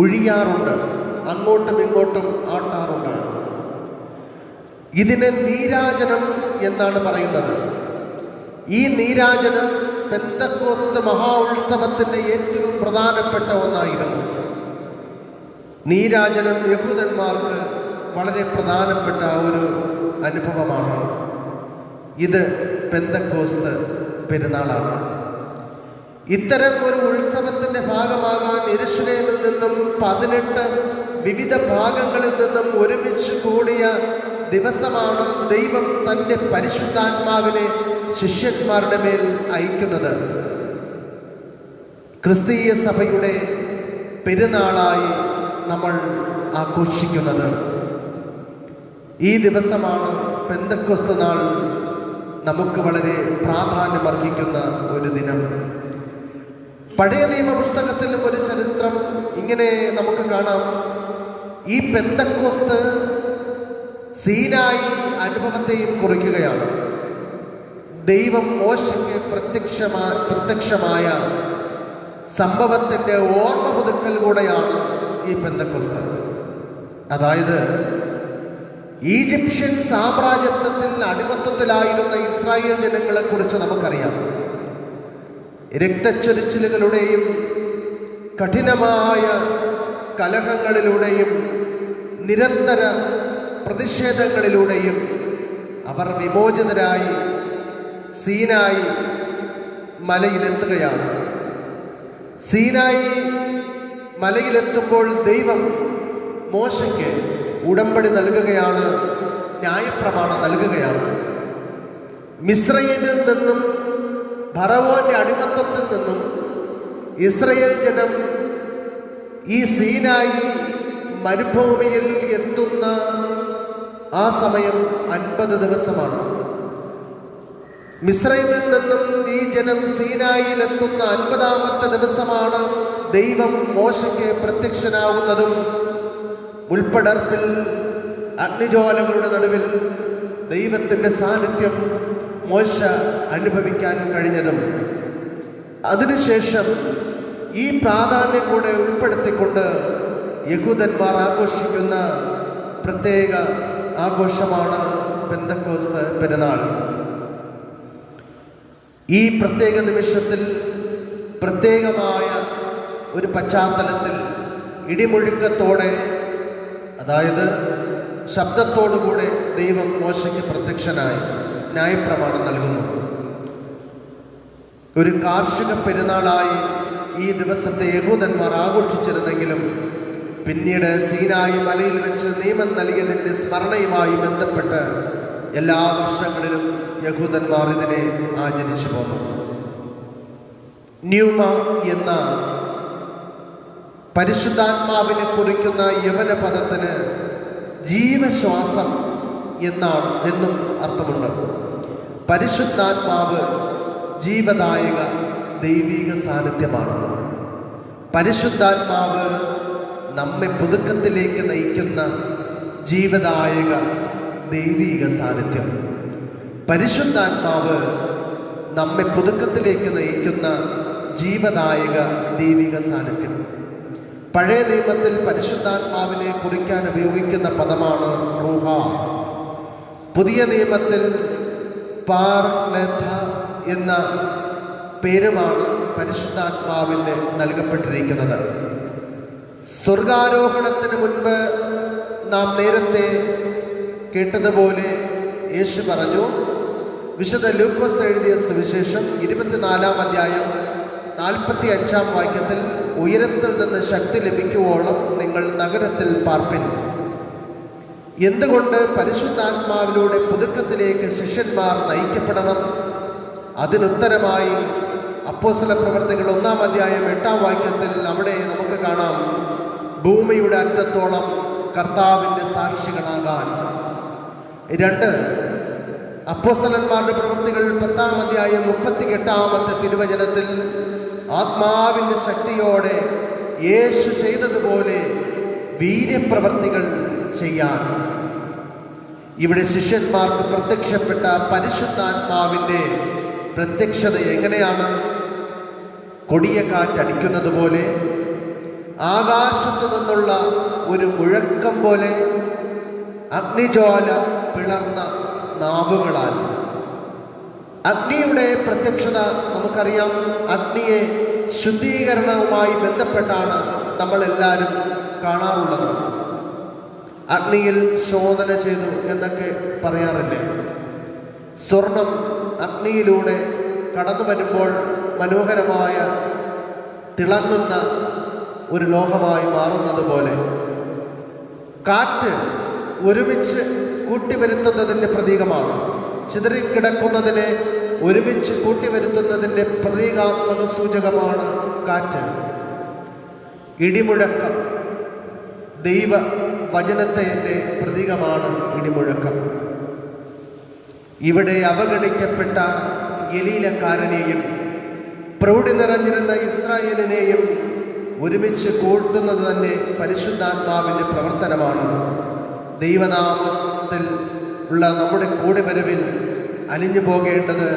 ഒഴിയാറുണ്ട്, അങ്ങോട്ടും ഇങ്ങോട്ടും ആട്ടാറുണ്ട്. ഇതിന് നീരാജനം എന്നാണ് പറയുന്നത്. ഈ നീരാജനം പെന്തക്കോസ്ത് മഹാ ഉത്സവത്തിൻ്റെ ഏറ്റവും പ്രധാനപ്പെട്ട ഒന്നായിരുന്നു. നീരാജനം യഹൂദന്മാർക്ക് വളരെ പ്രധാനപ്പെട്ട ഒരു അനുഭവമാണ്. ഇത് പെന്തക്കോസ്ത് പെരുന്നാളാണ്. ഇത്തരം ഒരു ഉത്സവത്തിൻ്റെ ഭാഗമാകാൻ യെരുശലേമിൽ നിന്നും 18 വിവിധ ഭാഗങ്ങളിൽ നിന്നും ഒരുമിച്ച് കൂടിയ ദിവസമാണ് ദൈവം തൻ്റെ പരിശുദ്ധാത്മാവിനെ ശിഷ്യന്മാരുടെ മേൽ അയക്കുന്നത്. ക്രിസ്തീയ സഭയുടെ പെരുന്നാളായി നമ്മൾ ആഘോഷിക്കുന്നത്. ഈ ദിവസമാണ് പെന്തക്കോസ്ത് നാൾ നമുക്ക് വളരെ പ്രാധാന്യമർഹിക്കുന്ന ഒരു ദിനം. പഴയ നിയമ പുസ്തകത്തിലും ഒരു ചരിത്രം ഇങ്ങനെ നമുക്ക് കാണാം. ഈ പെന്തക്കോസ്ത് സീനായി അനുഭവത്തെയും കുറിക്കുകയാണ്. ദൈവം മോശയ്ക്ക് പ്രത്യക്ഷമായ സംഭവത്തിൻ്റെ ഓർമ്മ പുതുക്കൽ കൂടെയാണ് ഈ പെന്തക്കോസ്ത്. അതായത് ഈജിപ്ഷ്യൻ സാമ്രാജ്യത്വത്തിൽ അടിമത്വത്തിലായിരുന്ന ഇസ്രായേൽ ജനങ്ങളെക്കുറിച്ച് നമുക്കറിയാം. രക്തച്ചൊരിച്ചിലുകളുടെയും കഠിനമായ കലഹങ്ങളിലൂടെയും നിരന്തര പ്രതിഷേധങ്ങളിലൂടെയും അവർ വിമോചിതരായി സീനായി മലയിലെത്തുകയാണ്. സീനായി മലയിലെത്തുമ്പോൾ ദൈവം മോശയ്ക്ക് ഉടമ്പടി നൽകുകയാണ്, ന്യായപ്രമാണം നൽകുകയാണ്. മിസ്രയീമിൽ നിന്നും ഫറവോന്റെ അടിമത്തത്തിൽ നിന്നും ഇസ്രായേൽ ജനം ഈ സീനായി മരുഭൂമിയിൽ എത്തുന്ന ആ സമയം 50 ദിവസമാണ്. മിസ്രൈമിൽ നിന്നും ഈ ജനം സീനായിൽ എത്തുന്ന 50-ാമത്തെ ദിവസമാണ് ദൈവം മോശയ്ക്ക് പ്രത്യക്ഷനാവുന്നതും മുൾപ്പടർപ്പിൽ അഗ്നിജ്വാലകളുടെ നടുവിൽ ദൈവത്തിൻ്റെ സാന്നിധ്യം മോശ അനുഭവിക്കാൻ കഴിഞ്ഞതും. അതിനുശേഷം ഈ പ്രാധാന്യം കൂടെ ഉൾപ്പെടുത്തിക്കൊണ്ട് യഹൂദന്മാർ ആഘോഷിക്കുന്ന പ്രത്യേക ആഘോഷമാണ് പെന്തക്കോസ്ത് പെരുന്നാൾ. ഈ പ്രത്യേക നിമിഷത്തിൽ പ്രത്യേകമായ ഒരു പശ്ചാത്തലത്തിൽ ഇടിമുഴക്കത്തോടെ, അതായത് ശബ്ദത്തോടുകൂടെ ദൈവം മോശയ്ക്ക് പ്രത്യക്ഷനായി ന്യായപ്രമാണം നൽകുന്നു. ഒരു കാർഷിക പെരുന്നാളായി ഈ ദിവസത്തെ യഹൂദന്മാർ ആഘോഷിച്ചിരുന്നെങ്കിലും പിന്നീട് സീനായി മലയിൽ വെച്ച് നിയമം നൽകിയതിൻ്റെ സ്മരണയുമായി ബന്ധപ്പെട്ട് എല്ലാ വർഷങ്ങളിലും യഹൂദന്മാർ ഇതിനെ ആചരിച്ചു പോന്നു. ന്യൂമ എന്ന പരിശുദ്ധാത്മാവിനെ കുറിക്കുന്ന യവന പദത്തിന് ജീവശ്വാസം എന്നും അർത്ഥമുണ്ട്. പരിശുദ്ധാത്മാവ് ജീവദായക ദൈവിക സാന്നിധ്യമാണ്. പരിശുദ്ധാത്മാവ് നമ്മെ പുതുക്കത്തിലേക്ക് നയിക്കുന്ന ജീവദായക ദൈവിക സാന്നിധ്യം. പരിശുദ്ധാത്മാവ് നമ്മെ പുതുക്കത്തിലേക്ക് നയിക്കുന്ന ജീവദായക ദൈവിക സാന്നിധ്യം. പഴയ നിയമത്തിൽ പരിശുദ്ധാത്മാവിനെ കുറിക്കാൻ ഉപയോഗിക്കുന്ന പദമാണ് റൂഹ. പുതിയ നിയമത്തിൽ പാർലെഥ എന്ന പേരുമാണ് പരിശുദ്ധാത്മാവിന് നൽകപ്പെട്ടിരിക്കുന്നത്. സ്വർഗാരോഹണത്തിന് മുൻപ് നാം നേരത്തെ കേട്ടതുപോലെ യേശു പറഞ്ഞു, വിശുദ്ധ ലൂക്കോസ് എഴുതിയ സുവിശേഷം 24-ാം അധ്യായം 45-ാം വാക്യത്തിൽ, ഉയരത്തിൽ നിന്ന് ശക്തി ലഭിക്കുവോളം നിങ്ങൾ നഗരത്തിൽ പാർപ്പിൻ. എന്തുകൊണ്ട് പരിശുദ്ധാത്മാവിലൂടെ പുതുക്കത്തിലേക്ക് ശിഷ്യന്മാർ നയിക്കപ്പെടണം? അതിനുത്തരമായി അപ്പോസ്തല പ്രവർത്തികൾ 1-ാം അധ്യായം 8-ാം വാക്യത്തിൽ അവിടെ നമുക്ക് കാണാം, ഭൂമിയുടെ അറ്റത്തോളം കർത്താവിൻ്റെ സാക്ഷികളാകാൻ. 2 അപ്പോസ്തലന്മാരുടെ പ്രവൃത്തികൾ 10-ാം അധ്യായം 38-ാമത്തെ തിരുവചനത്തിൽ, ആത്മാവിൻ്റെ ശക്തിയോടെ യേശു ചെയ്തതുപോലെ വീര്യപ്രവർത്തികൾ ചെയ്യാൻ. ഇവിടെ ശിഷ്യന്മാർക്ക് പ്രത്യക്ഷപ്പെട്ട പരിശുദ്ധാത്മാവിൻ്റെ പ്രത്യക്ഷത എങ്ങനെയാണ്? കൊടിയ കാറ്റടിക്കുന്നത് പോലെ, ആകാശത്തു നിന്നുള്ള ഒരു മുഴക്കം പോലെ, അഗ്നിജ്വാല പിളർന്ന നാവുകളാൽ. അഗ്നിയുടെ പ്രത്യക്ഷത നമുക്കറിയാം. അഗ്നിയെ ശുദ്ധീകരണവുമായി ബന്ധപ്പെട്ടാണ് നമ്മളെല്ലാവരും കാണാറുള്ളത്. അഗ്നിയിൽ ശോധന ചെയ്തു എന്നൊക്കെ പറയാറില്ലേ? സ്വർണം അഗ്നിയിലൂടെ കടന്നു വരുമ്പോൾ മനോഹരമായ തിളങ്ങുന്ന ഒരു ലോഹമായി മാറുന്നത് പോലെ, കാറ്റ് ഒരുമിച്ച് കൂട്ടിവരുത്തുന്നതിൻ്റെ പ്രതീകമാണ്. ചിതറിക്കിടക്കുന്നതിനെ ഒരുമിച്ച് കൂട്ടിവരുത്തുന്നതിൻ്റെ പ്രതീകാത്മക സൂചകമാണ് കാറ്റ്. ഇടിമുഴക്കം ദൈവ വചനത്തിൻ്റെ പ്രതീകമാണ് ഇടിമുഴക്കം. ഇവിടെ അവഗണിക്കപ്പെട്ട ഗലീലക്കാരനെയും പ്രൗഢി നിറഞ്ഞിരുന്ന ഇസ്രായേലിനെയും ഒരുമിച്ച് കൂട്ടുന്നത് തന്നെ പരിശുദ്ധാത്മാവിൻ്റെ പ്രവർത്തനമാണ്. ദൈവനാമത്തിൽ ഉള്ള നമ്മുടെ കൂടിവരവിൽ അലിഞ്ഞു പോകേണ്ടത്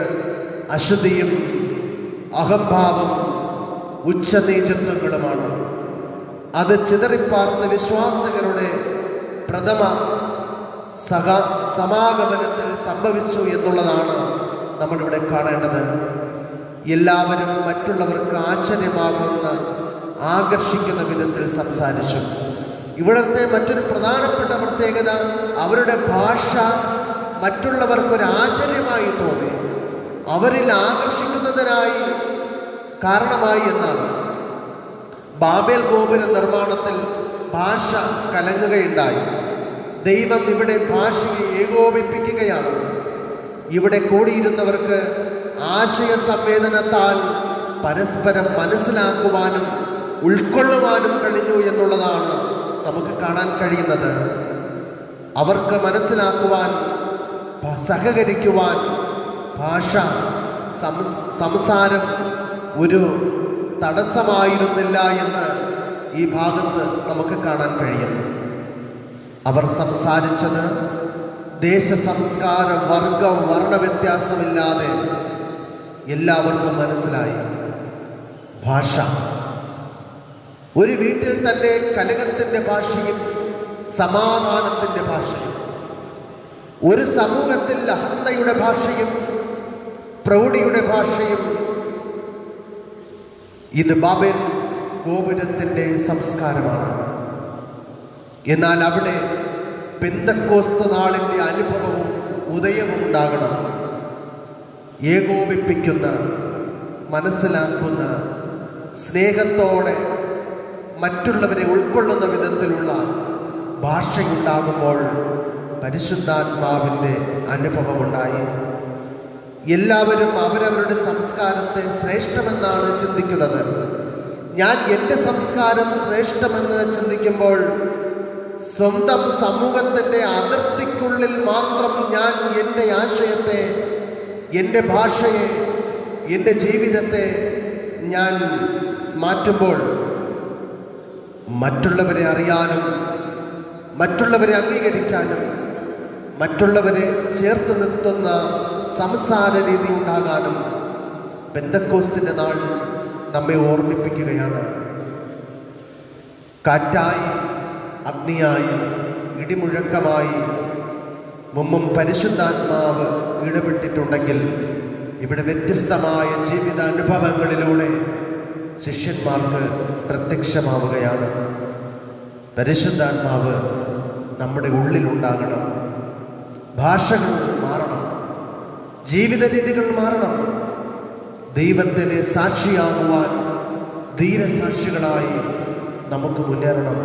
അശുദ്ധിയും അഹംഭാവം ഉച്ചനീചത്വങ്ങളുമാണ്. അത് ചിതറിപ്പാർന്ന വിശ്വാസികളുടെ പ്രഥമ സമാഗമനത്തിൽ സംഭവിച്ചു എന്നുള്ളതാണ് നമ്മളിവിടെ കാണേണ്ടത്. എല്ലാവരും മറ്റുള്ളവർക്ക് ആശ്ചര്യമാകുന്ന ആകർഷിക്കുന്ന വിധത്തിൽ സംസാരിച്ചു. ഇവിടുത്തെ മറ്റൊരു പ്രധാനപ്പെട്ട പ്രത്യേകത, അവരുടെ ഭാഷ മറ്റുള്ളവർക്കൊരു ആശ്ചര്യമായി തോന്നി, അവരിൽ ആകർഷിക്കുന്നതിനായി കാരണമായി എന്നാണ്. ബാബേൽ ഗോപുര നിർമ്മാണത്തിൽ ഭാഷ കലങ്ങുകയുണ്ടായി. ദൈവം ഇവിടെ ഭാഷയെ ഏകോപിപ്പിക്കുകയാണ്. ഇവിടെ കൂടിയിരുന്നവർക്ക് ആശയ സംവേദനത്താൽ പരസ്പരം മനസ്സിലാക്കുവാനും ഉൾക്കൊള്ളുവാനും കഴിഞ്ഞു എന്നുള്ളതാണ് നമുക്ക് കാണാൻ കഴിയുന്നത്. അവർക്ക് മനസ്സിലാക്കുവാൻ, സഹകരിക്കുവാൻ ഭാഷ, സംസാരം ഒരു തടസ്സമായിരുന്നില്ല എന്ന് ഈ ഭാഗത്ത് നമുക്ക് കാണാൻ കഴിയും. അവർ സംസാരിച്ചത് ദേശ, സംസ്കാര, വർഗ, വർണ്ണ വ്യത്യാസമില്ലാതെ എല്ലാവർക്കും മനസ്സിലായി. ഭാഷ ഒരു വീട്ടിൽ തന്നെ കലഹത്തിൻ്റെ ഭാഷയും സമാധാനത്തിൻ്റെ ഭാഷയും, ഒരു സമൂഹത്തിൽ അഹന്തയുടെ ഭാഷയും പ്രൗഢിയുടെ ഭാഷയും. ഇത് ബാബേൽ ഗോപുരത്തിൻ്റെ സംസ്കാരമാണ്. എന്നാൽ അവിടെ പെന്തക്കോസ്ത് നാളിൻ്റെ അനുഭവവും ഉദയവും ഉണ്ടാകണം. ഏകോപിപ്പിക്കുന്ന, മനസ്സിലാക്കുന്ന, സ്നേഹത്തോടെ മറ്റുള്ളവരെ ഉൾക്കൊള്ളുന്ന വിധത്തിലുള്ള ഭാഷയുണ്ടാകുമ്പോൾ പരിശുദ്ധാത്മാവിൻ്റെ അനുഭവമുണ്ടായി. എല്ലാവരും അവരവരുടെ സംസ്കാരത്തെ ശ്രേഷ്ഠമെന്നാണ് ചിന്തിക്കുന്നത്. ഞാൻ എൻ്റെ സംസ്കാരം ശ്രേഷ്ഠമെന്ന് ചിന്തിക്കുമ്പോൾ സ്വന്തം സമൂഹത്തിൻ്റെ അതിർത്തിക്കുള്ളിൽ മാത്രം ഞാൻ എൻ്റെ ആശയത്തെ, എൻ്റെ ഭാഷയെ, എൻ്റെ ജീവിതത്തെ ഞാൻ മാറ്റുമ്പോൾ മറ്റുള്ളവരെ അറിയാനും മറ്റുള്ളവരെ അംഗീകരിക്കാനും മറ്റുള്ളവരെ ചേർത്ത് നിർത്തുന്ന സംസാര രീതി ഉണ്ടാകാനും പെന്തക്കോസ്തിൻ്റെ നാൾ നമ്മെ ഓർമ്മിപ്പിക്കുകയാണ്. കാറ്റായി, അഗ്നിയായി, ഇടിമുഴക്കമായി മുമ്പും പരിശുദ്ധാത്മാവ് ഇടപെട്ടിട്ടുണ്ടെങ്കിൽ ഇവിടെ വ്യത്യസ്തമായ ജീവിതാനുഭവങ്ങളിലൂടെ ശിഷ്യന്മാർക്ക് പ്രത്യക്ഷമാവുകയാണ്. പരിശുദ്ധാത്മാവ് നമ്മുടെ ഉള്ളിലുണ്ടാകണം. ഭാഷകൾ മാറണം, ജീവിത രീതികൾ മാറണം. ദൈവത്തിന് സാക്ഷിയാകുവാൻ ധീരസാക്ഷികളായി നമുക്ക് മുന്നേറണം.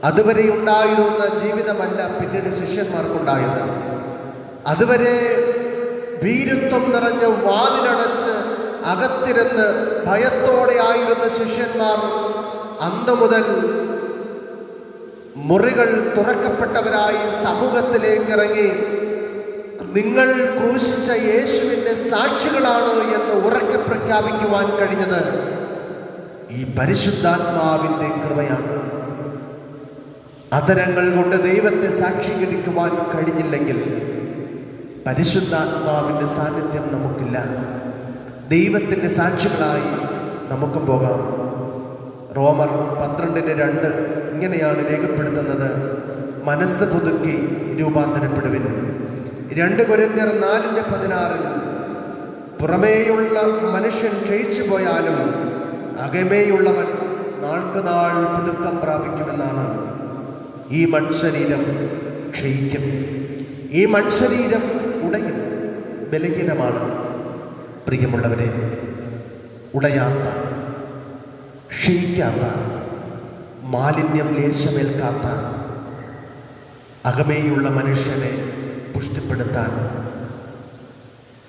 അതുവരെ ഉണ്ടായിരുന്ന ജീവിതമല്ല പിന്നീട് ശിഷ്യന്മാർക്കുണ്ടായത്. അതുവരെ ഭീരുത്വം നിറഞ്ഞ് വാതിലടച്ച് അകത്തിരുന്ന് ഭയത്തോടെ ആയിരുന്ന ശിഷ്യന്മാർ അന്നു മുതൽ മുറികൾ തുറക്കപ്പെട്ടവരായി സമൂഹത്തിലേക്ക് ഇറങ്ങി നിങ്ങൾ ക്രൂശിച്ച യേശുവിൻ്റെ സാക്ഷികളാണ് എന്ന് ഉറക്കെ പ്രഖ്യാപിക്കുവാൻ കഴിഞ്ഞത് ഈ പരിശുദ്ധാത്മാവിൻ്റെ കൃപയാണ്. അധരങ്ങൾ കൊണ്ട് ദൈവത്തെ സാക്ഷീകരിക്കുവാൻ കഴിഞ്ഞില്ലെങ്കിൽ പരിശുദ്ധാത്മാവിൻ്റെ സാന്നിധ്യം നമുക്കില്ല. ദൈവത്തിൻ്റെ സാക്ഷികളായി നമുക്ക് പോകാം. റോമർ 12:2 ഇങ്ങനെയാണ് രേഖപ്പെടുത്തുന്നത്: മനസ്സ് പുതുക്കി രൂപാന്തരപ്പെടുവിൻ. 2 കൊരിന്ത്യർ 4:16 പുറമേയുള്ള മനുഷ്യൻ ക്ഷയിച്ചു പോയാലും അകമേയുള്ളവൻ നാൾക്ക് നാൾ പുതുക്കം പ്രാപിക്കുമെന്നാണ്. ഈ മൺശരീരം ക്ഷയിക്കും, ഈ മൺശരീരം ഉടയും, ബലഹീനമാണ്. പ്രിയമുള്ളവരെ, ഉടയാത്ത, ക്ഷയിക്കാത്ത, മാലിന്യം ലേശമേൽക്കാത്ത അകമേയുള്ള മനുഷ്യനെ പുഷ്ടിപ്പെടുത്താൻ,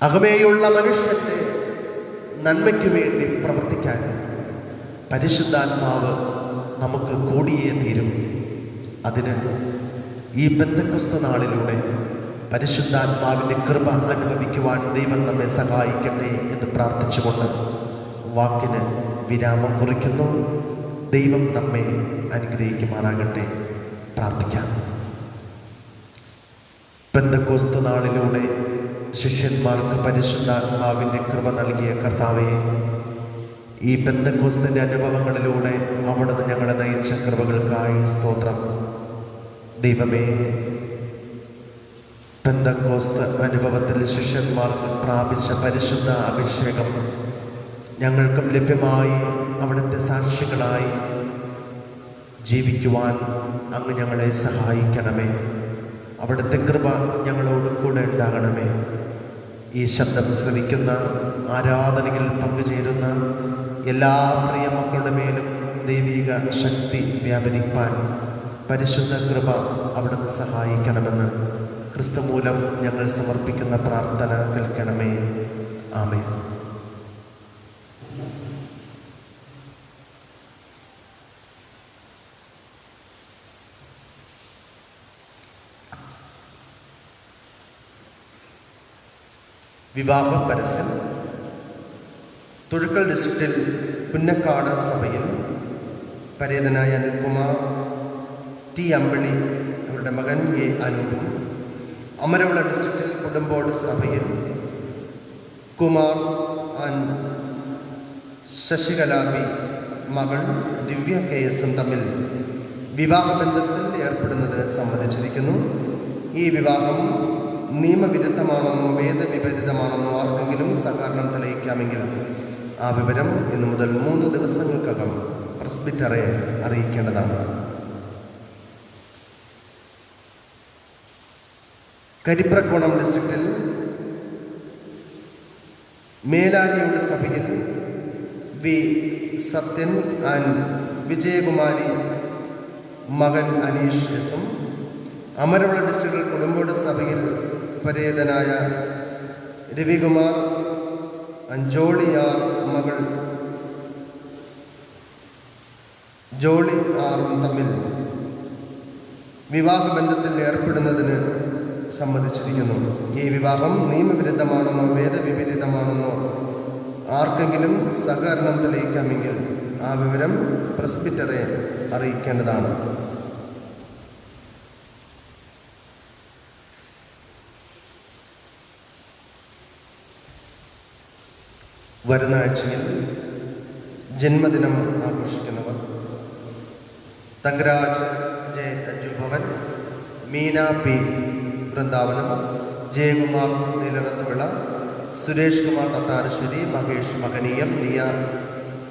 അകമേയുള്ള മനുഷ്യൻ്റെ നന്മയ്ക്കു വേണ്ടി പ്രവർത്തിക്കാൻ പരിശുദ്ധാത്മാവ് നമുക്ക് കൂടിയേ തീരും. അതിന് ഈ പെന്തക്കോസ്ത് നാളിലൂടെ പരിശുദ്ധാത്മാവിൻ്റെ കൃപ അനുഭവിക്കുവാൻ ദൈവം നമ്മെ സഹായിക്കട്ടെ എന്ന് പ്രാർത്ഥിച്ചുകൊണ്ട് വാക്കിന് വിരാമം കുറിക്കുന്നു. ദൈവം നമ്മെ അനുഗ്രഹിക്കുമാറാകട്ടെ. പ്രാർത്ഥിക്കാം. പെന്തക്കോസ്ത് നാളിലൂടെ ശിഷ്യന്മാർക്ക് പരിശുദ്ധാത്മാവിൻ്റെ കൃപ നൽകിയ കർത്താവേ, ഈ പെന്തക്കോസ്തിൻ്റെ അനുഭവങ്ങളിലൂടെ അവിടുന്ന് ഞങ്ങളെ നയിച്ച കൃപകൾക്കായി സ്തോത്രം. ദൈവമേ, പെന്തക്കോസ്ത് അനുഭവത്തിൽ ശിഷ്യന്മാർക്ക് പ്രാപിച്ച പരിശുദ്ധ അഭിഷേകം ഞങ്ങൾക്കും ലഭ്യമായി അവിടുത്തെ സാക്ഷികളായി ജീവിക്കുവാൻ അങ്ങ് ഞങ്ങളെ സഹായിക്കണമേ. അവിടുത്തെ കൃപ ഞങ്ങളോട് കൂടെ ഉണ്ടാകണമേ. ഈ ശബ്ദം ശ്രവിക്കുന്ന, ആരാധനയിൽ പങ്കുചേരുന്ന എല്ലാ പ്രിയ മക്കളുടെ മേലും ദൈവിക ശക്തി വ്യാപരിപ്പാൻ പരിശുദ്ധ കൃപ അവിടുന്ന് സഹായിക്കണമെന്ന് ക്രിസ്തു മൂലം ഞങ്ങൾ സമർപ്പിക്കുന്ന പ്രാർത്ഥന കേൾക്കണമേ. ആമേൻ. വിവാഹ പരസ്യം. തൊഴുക്കൽ ഡിസ്ട്രിക്റ്റിൽ പുന്നക്കാട് സഭയിൽ പരേതനായ അനിൽകുമാർ ടി അമ്പിളി അവരുടെ മകൻ എ അനൂപും, അമരവിള ഡിസ്ട്രിക്റ്റിൽ കൊടുമ്പോട് സഭയിൽ കുമാർ ആൻഡ് ശശികല ബി മകൾ ദിവ്യ KS തമ്മിൽ വിവാഹബന്ധത്തിൽ ഏർപ്പെടുന്നതിന് സമ്മതിച്ചിരിക്കുന്നു. ഈ വിവാഹം നിയമവിരുദ്ധമാണെന്നോ വേദവിപരീതമാണെന്നോ ആർക്കെങ്കിലും സഹകരണം തെളിയിക്കാമെങ്കിൽ ആ വിവരം ഇന്നു മുതൽ 3 ദിവസങ്ങൾക്കകം പ്രസ്ബിറ്ററെ അറിയിക്കേണ്ടതാണ്. കരിപ്രക്കോണം ഡിസ്ട്രിക്റ്റിൽ മേലാനിയുടെ സഭയിൽ വി സത്യൻ ആൻഡ് വിജയകുമാരി മകൻ അനീഷ് എസും, അമരവിള ഡിസ്ട്രിക്റ്റിൽ കുടുംബോട് സഭയിൽ പരേതനായ രവികുമാർ ജോളി ആർ മകൾ ജോളി ആറും തമ്മിൽ വിവാഹബന്ധത്തിൽ ഏർപ്പെടുന്നതിന് സമ്മതിച്ചിരിക്കുന്നു. ഈ വിവാഹം നിയമവിരുദ്ധമാണെന്നോ വേദവിപരീതമാണെന്നോ ആർക്കെങ്കിലും സഹകരണം തെളിയിക്കാമെങ്കിൽ ആ വിവരം പ്രസ്ബിറ്ററെ അറിയിക്കേണ്ടതാണ്. വരുന്ന ആഴ്ചയിൽ ജന്മദിനം ആഘോഷിക്കുന്നവർ Thankaraj J Ajubhavan, Meena P Vrindavanam, Jayakumar Neelarathuvila, Suresh Kumar Thattarassery, Mahesh Mahaneeyam, Niya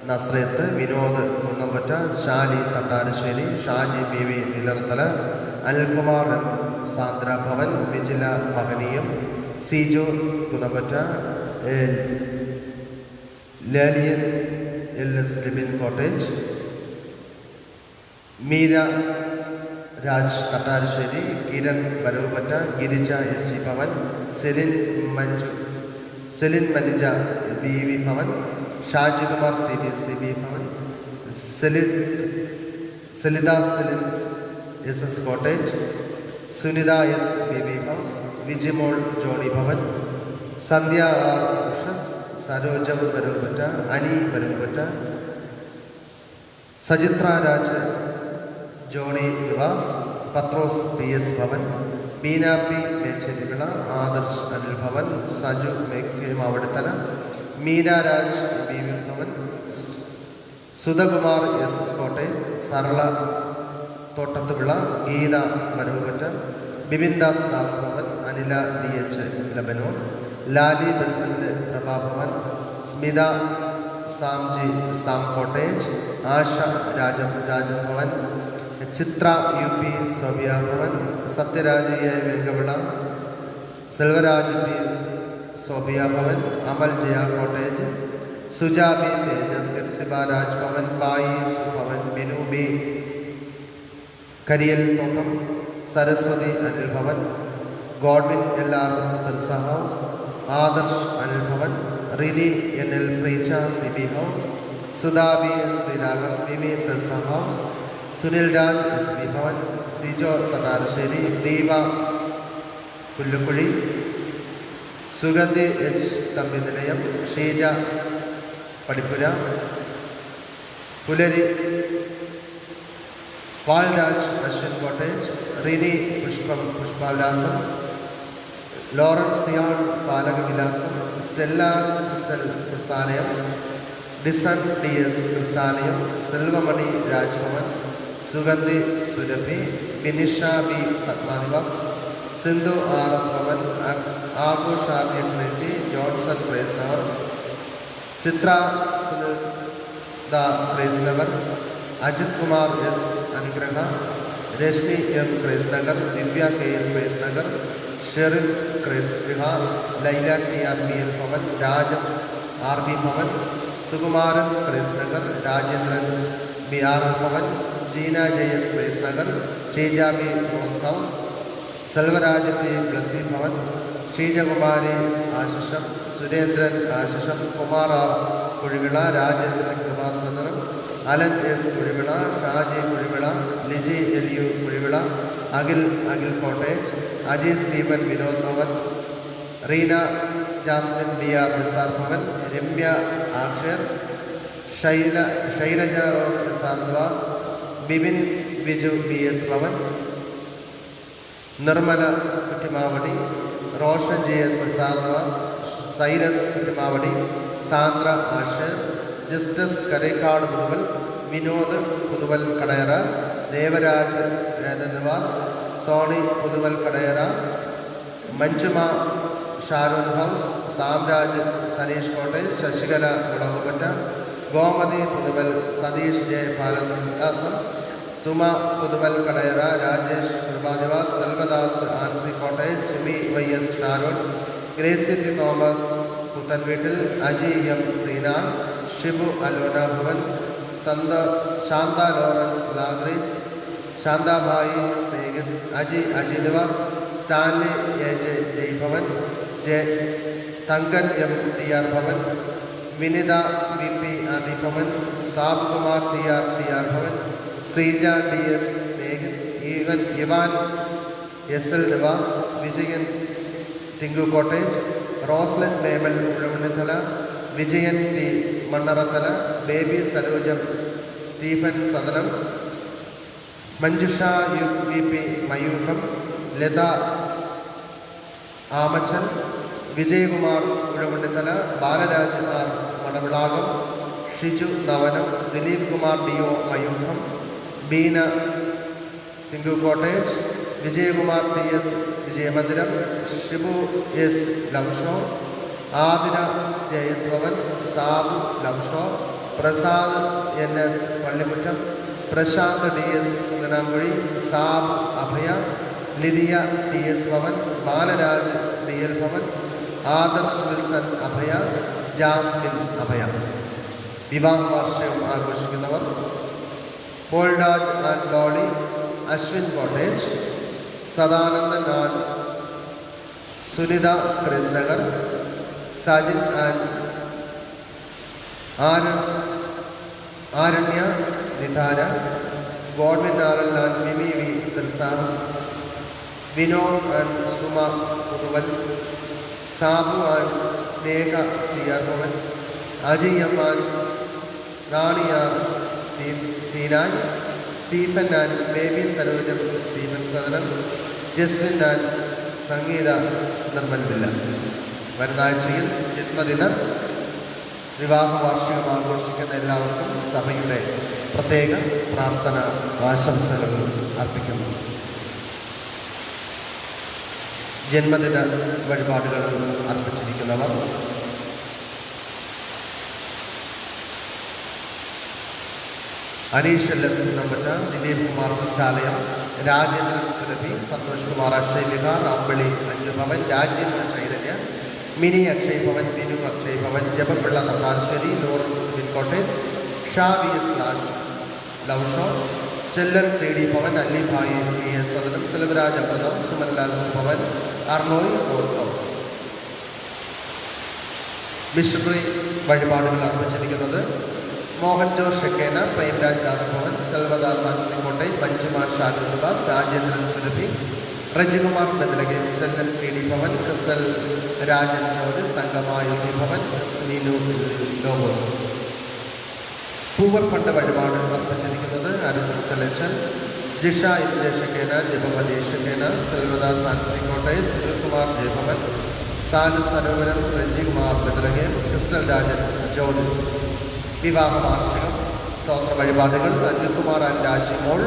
Nasrath, Vinod Kunnampatta, Shali Thattarassery, Shaji BV Neelarathala, Anilkumar Sandra Bhavan, Vijila Mahaneeyam, Sijo Kunnampatta, Lalian LS Libin cottage, Meera Raj Thattarassery, Kiran Varavupatta, Girija SG Bhavan, Celine Manuja BV Bhavan, Shajikumar CB Bhavan, Salitha Celine SS cottage, Sunitha S BB house, Vijimol Johnny Bhavan, Sandhya R Ushas, Sarojam Varavupatta, Ani വരവുപറ്റ, Sajithra Raj Johnny Nivas, Pathros PS Bhavan, Beena P Mecherivila, Adarsh Anil Bhavan, Saju Mavadithala, Meena Raj BV Bhavan, Sudhakumar SS Kottayam, Sarala Thottathupilla, Geetha Varavupatta, Bipin Das Bhavan, Anila DH Lebanon, Lali Basant Prabhabhavan, Smitha Sam Cottage, Asha Rajan Bhavan, Chithra UP Sobiya Bhavan, Sathyaraj A Venkavila, Selvaraj B Sobiya Bhavan, Amal Jaya Cottage, Suja B Thejas, Hepzibah Rajbhavan, Bai Subhavan, Binu B Kariyal Thottam, Saraswathi Anil Bhavan, Godwin LR Thersa House, Adarsh Anil Bhavan, Rini NL Preecha CB House, Sudhabi Sreeragam Mimi Thersa House, Sunil Raj SB Bhavan, Sijo Thattarassery, Deepa Pullukuzhi, Sugandhi H Thampi Nilayam, Sheeja Padippura, Pulari Palraj Ashwin Cottage, Rini Pushpavilasam, Lawrence Siyal Palakavilasam, Stella Crystal Kristhalayam, Dison DS Kristhalayam, Selvamani Rajbhavan, Sugandhi Surabhi, Binisha B Padmanivas, Sindhu RS Bhavan, Aghosh Trinity, Johnson Praise Nagar, Chithra Sunitha Praise Nagar, Ajith Kumar S Anugraha, Rashmi M Praise Nagar, Divya KS Praise Nagar, Sherin Grace Griha, Laila TRPL Bhavan, Rajam RB Bhavan, Sukumaran Grace Nagar, Rajendran BR Bhavan, Jeena JS Praise Nagar, Sheeja B Rose House, Selvaraj T Blessy Bhavan, Sheejakumari Ashisham, Surendran Ashisham, Kumar R Kuzhivila, Rajendran Kripasanam, Alan S Kuzhivila, Shaji Kuzhivila, Liji LU Kuzhivila, Akhil Cottage, Ajay Stephen Vinod Bhavan, Reena Jasmine DR Nisar Bhavan, Ramya Akshar, Shailaja Rose SR Nivas, Bipin Biju BS Bhavan, Nirmala Kuttimavadi, Roshan JS SR Nivas, Cyrus Kuttimavadi, Sandra Asher, Justice Karekkad Muthuval, Vinod Puthuval Kadayara, Devaraj Vedanivas, Soni Puthuval Kadayara, Manjuma Sharon House, Samraj Saneesh Cottage, Sasikala Mulakupatta, Gomathi Puthuval, Satheesh J Palasilasam, Suma Puthuval Kadayara, Rajesh Kripanivas, Selvadas Ancy Cottage, Sumi YS Sharon, Gracy T Thomas Puthenveettil, Aji M Seenan, Shibu Alona Bhavan, Shantha Lawrence Lagrees, Shanthabhai Snehith, Aji Nivas, Stanley AJ Jaibhavan, Thankan M TR Bhavan, Vinitha VP RD Bhavan, Sab Kumar TR Bhavan, Sreeja DS Snehith, Ivan SL Nivas, Vijayan Tinku Cottage, Roslan Memal Uzhavannithala, Vijayan T Mannarathala, Baby Sarojam Stephen Sadanam, Manjusha VP Mayukham, Latha Amachan, Vijayakumar Uzhavannithala, Balaraj R Manavilakam, Shiju Navanam, Dileep Kumar DO Mayukham, Beena Tinku Cottage, Vijayakumar TS Vijayamandiram, Shibu S Lamsho, Athira JS Bhavan, Sabu Lamsho, Prasad NS Pallimuttam, Prasanth DS Ilanankuzhi, Sab Abhaya, Lydia TS Bhavan, Balaraj DL Bhavan, Adarsh Wilson Abhaya, Jasmine Abhaya. വിവാഹ വാർഷികം ആഘോഷിക്കുന്നവർ Paulraj and Dolly, Ashwin Cottage, Sadanandan and Sunitha Krisnagar, Sajin and Aranya Nidhana, Godwin RL and Mimi V Thirsan, Vinod and Suma Puthuvan, Sabu and Sneha TR Bhavan, Aji M and Rani R Seenan, Stephen and Baby Sarojam Stephen Sadanam, Jaswin and Sangeetha Nirmal Villa. വരുന്ന ആഴ്ചയിൽ ജന്മദിന വിവാഹ വാർഷികം ആഘോഷിക്കുന്ന എല്ലാവർക്കും സഭയുടെ പ്രത്യേക പ്രാർത്ഥന ആശംസകൾ അർപ്പിക്കുന്നു. ജന്മദിന വഴിപാടുകൾ അർപ്പിച്ചിരിക്കുന്നവർ അനീഷ് LS കുന്നമ്പറ്റ, ദിലീപ് കുമാർ വിദ്യാലയം, Rajendran Surabhi, Santhosh Kumar Akshay Vihar, Ambili Anju Bhavan, Rajyam Chaithanya, Mini Akshay Bhavan, Binu Akshay Bhavan, Japapilla Thattassery, Lawrence Cottage, Sha VS Lausho, Chellan CD Bhavan, Allibhai VS Sadanam, Selvaraj Amritham, Sumanlal Bhavan, Arnoy Rose House. Missionary വഴിപാടുകൾ അർപ്പിച്ചിരിക്കുന്നത് Mohan Jose Shekinah, Premraj Das Bhavan, Selvadas Ancy Cottage, Manjuma Sharudas, Rajendran Surabhi, Rejikumar Badalake, Chellan CD Bhavan, Crystal Rajan George, Thankamaya Bhavan, Neenu Lobos. Poor fund വഴിപാട് അർപ്പിച്ചിരിക്കുന്നത് Arun Thalachan, Jisha MJ Shekinah, Japamathi ഷെക്കേന, Selvadas Ancy Cottage, Sunilkumar Jayabhavan, Salu Sarovaram, Rejikumar Badalake, Crystal Rajan Jyothis. വിവാഹ വാർഷികം സ്തോത്ര വഴിപാടുകൾ Anilkumar and Rajimol,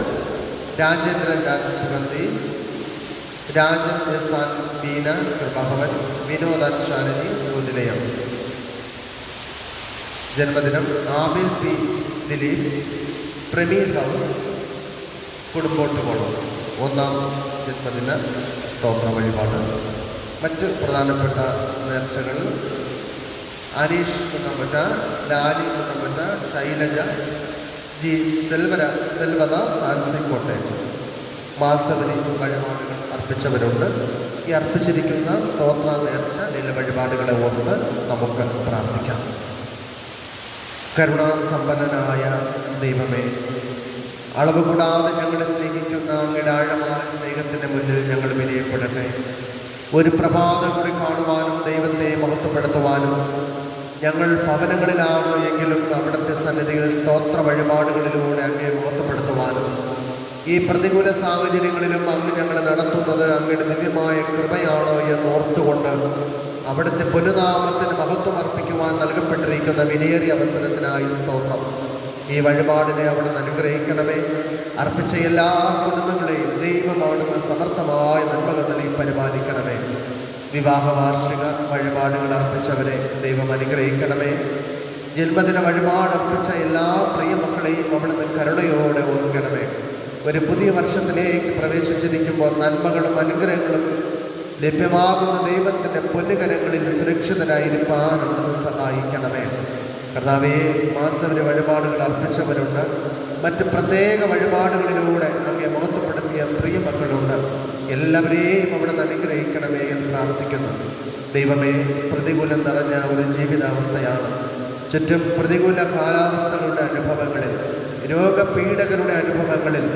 Rajendran and Sugandhi, Rajan S and Beena Kripabhavan, Vinod and Shalini Sunilayam. ജന്മദിനം Abel P Dileep, Prameer House Kudumbottukonam. ഒന്നാം ജന്മദിന സ്തോത്ര വഴിപാട്. മറ്റ് പ്രധാനപ്പെട്ട നേർച്ചകൾ അനീഷ് കുന്നമ്പറ്റ, ലാലി കുന്നമ്പറ്റ, ശൈലജ ജി, സെൽവദാസ് ആൻസി കോട്ടേജ്. മാസവരി വഴിപാടുകൾ അർപ്പിച്ചവരുണ്ട്. ഈ അർപ്പിച്ചിരിക്കുന്ന സ്തോത്ര നേർച്ച നില വഴിപാടുകളെ ഓർത്ത് നമുക്ക് പ്രാർത്ഥിക്കാം. കരുണാസമ്പന്നനായ ദൈവമേ, അളവ് കൂടാതെ ഞങ്ങളെ സ്നേഹിക്കുന്ന അങ്ങയുടെ ആഴമായ സ്നേഹത്തിൻ്റെ മുന്നിൽ ഞങ്ങൾ വിനയപ്പെടട്ടെ. ഒരു പ്രഭാതം കൂടി കാണുവാനും ദൈവത്തെ മഹത്വപ്പെടുത്തുവാനും ഞങ്ങൾ ഭവനങ്ങളിലാണ് എങ്കിലും അവിടുത്തെ സന്നിധിയിൽ സ്തോത്ര വഴിപാടുകളിലൂടെ അങ്ങയെ മഹത്വപ്പെടുത്തുവാനും ഈ പ്രതികൂല സാഹചര്യങ്ങളിലും അങ്ങ് ഞങ്ങളെ നടത്തുന്നത് അങ്ങയുടെ ദിവ്യമായ കൃപയാണോ എന്ന് ഓർത്തുകൊണ്ട് അവിടുത്തെ പൊന്നുനാമത്തിന് മഹത്വം അർപ്പിക്കുവാൻ നൽകപ്പെട്ടിരിക്കുന്ന വിലയേറിയ അവസരത്തിനായി സ്തോത്രം. ഈ വഴിപാടിനെ അവിടുന്ന് അനുഗ്രഹിക്കണമേ. അർപ്പിച്ച എല്ലാ കുടുംബങ്ങളെയും ദൈവം അവിടുന്ന് സമർത്ഥമായ നന്മകൾ നൽകി പരിപാലിക്കണമേ. വിവാഹ വാർഷിക വഴിപാടുകൾ അർപ്പിച്ചവരെ ദൈവം അനുഗ്രഹിക്കണമേ. ജന്മദിന വഴിപാടർപ്പിച്ച എല്ലാ പ്രിയ മക്കളെയും അവിടുന്ന് കരുണയോടെ ഓർക്കണമേ. ഒരു പുതിയ വർഷത്തിലേക്ക് പ്രവേശിച്ചിരിക്കുമ്പോൾ നന്മകളും അനുഗ്രഹങ്ങളും ലഭ്യമാകുന്ന ദൈവത്തിൻ്റെ പൊന്നുകരങ്ങളിൽ സുരക്ഷിതരായിരിക്കാൻ അവിടുന്ന് സഹായിക്കണമേ. കർത്താവേ, മാസവര വഴിപാടുകൾ അർപ്പിച്ചവരുണ്ട്, മറ്റ് പ്രത്യേക വഴിപാടുകളിലൂടെ അങ്ങേ മഹത്വപ്പെടുത്തിയ പ്രിയ മക്കളുണ്ട്. എല്ലാവരെയും അവിടുന്ന് അനുഗ്രഹിക്കണമേ എന്ന് പ്രാർത്ഥിക്കുന്നു. ദൈവമേ, പ്രതികൂലം നിറഞ്ഞ ഒരു ജീവിതാവസ്ഥയാണ്. ചുറ്റും പ്രതികൂല കാലാവസ്ഥകളുടെ അനുഭവങ്ങളിൽ, രോഗപീഡകരുടെ അനുഭവങ്ങളിൽ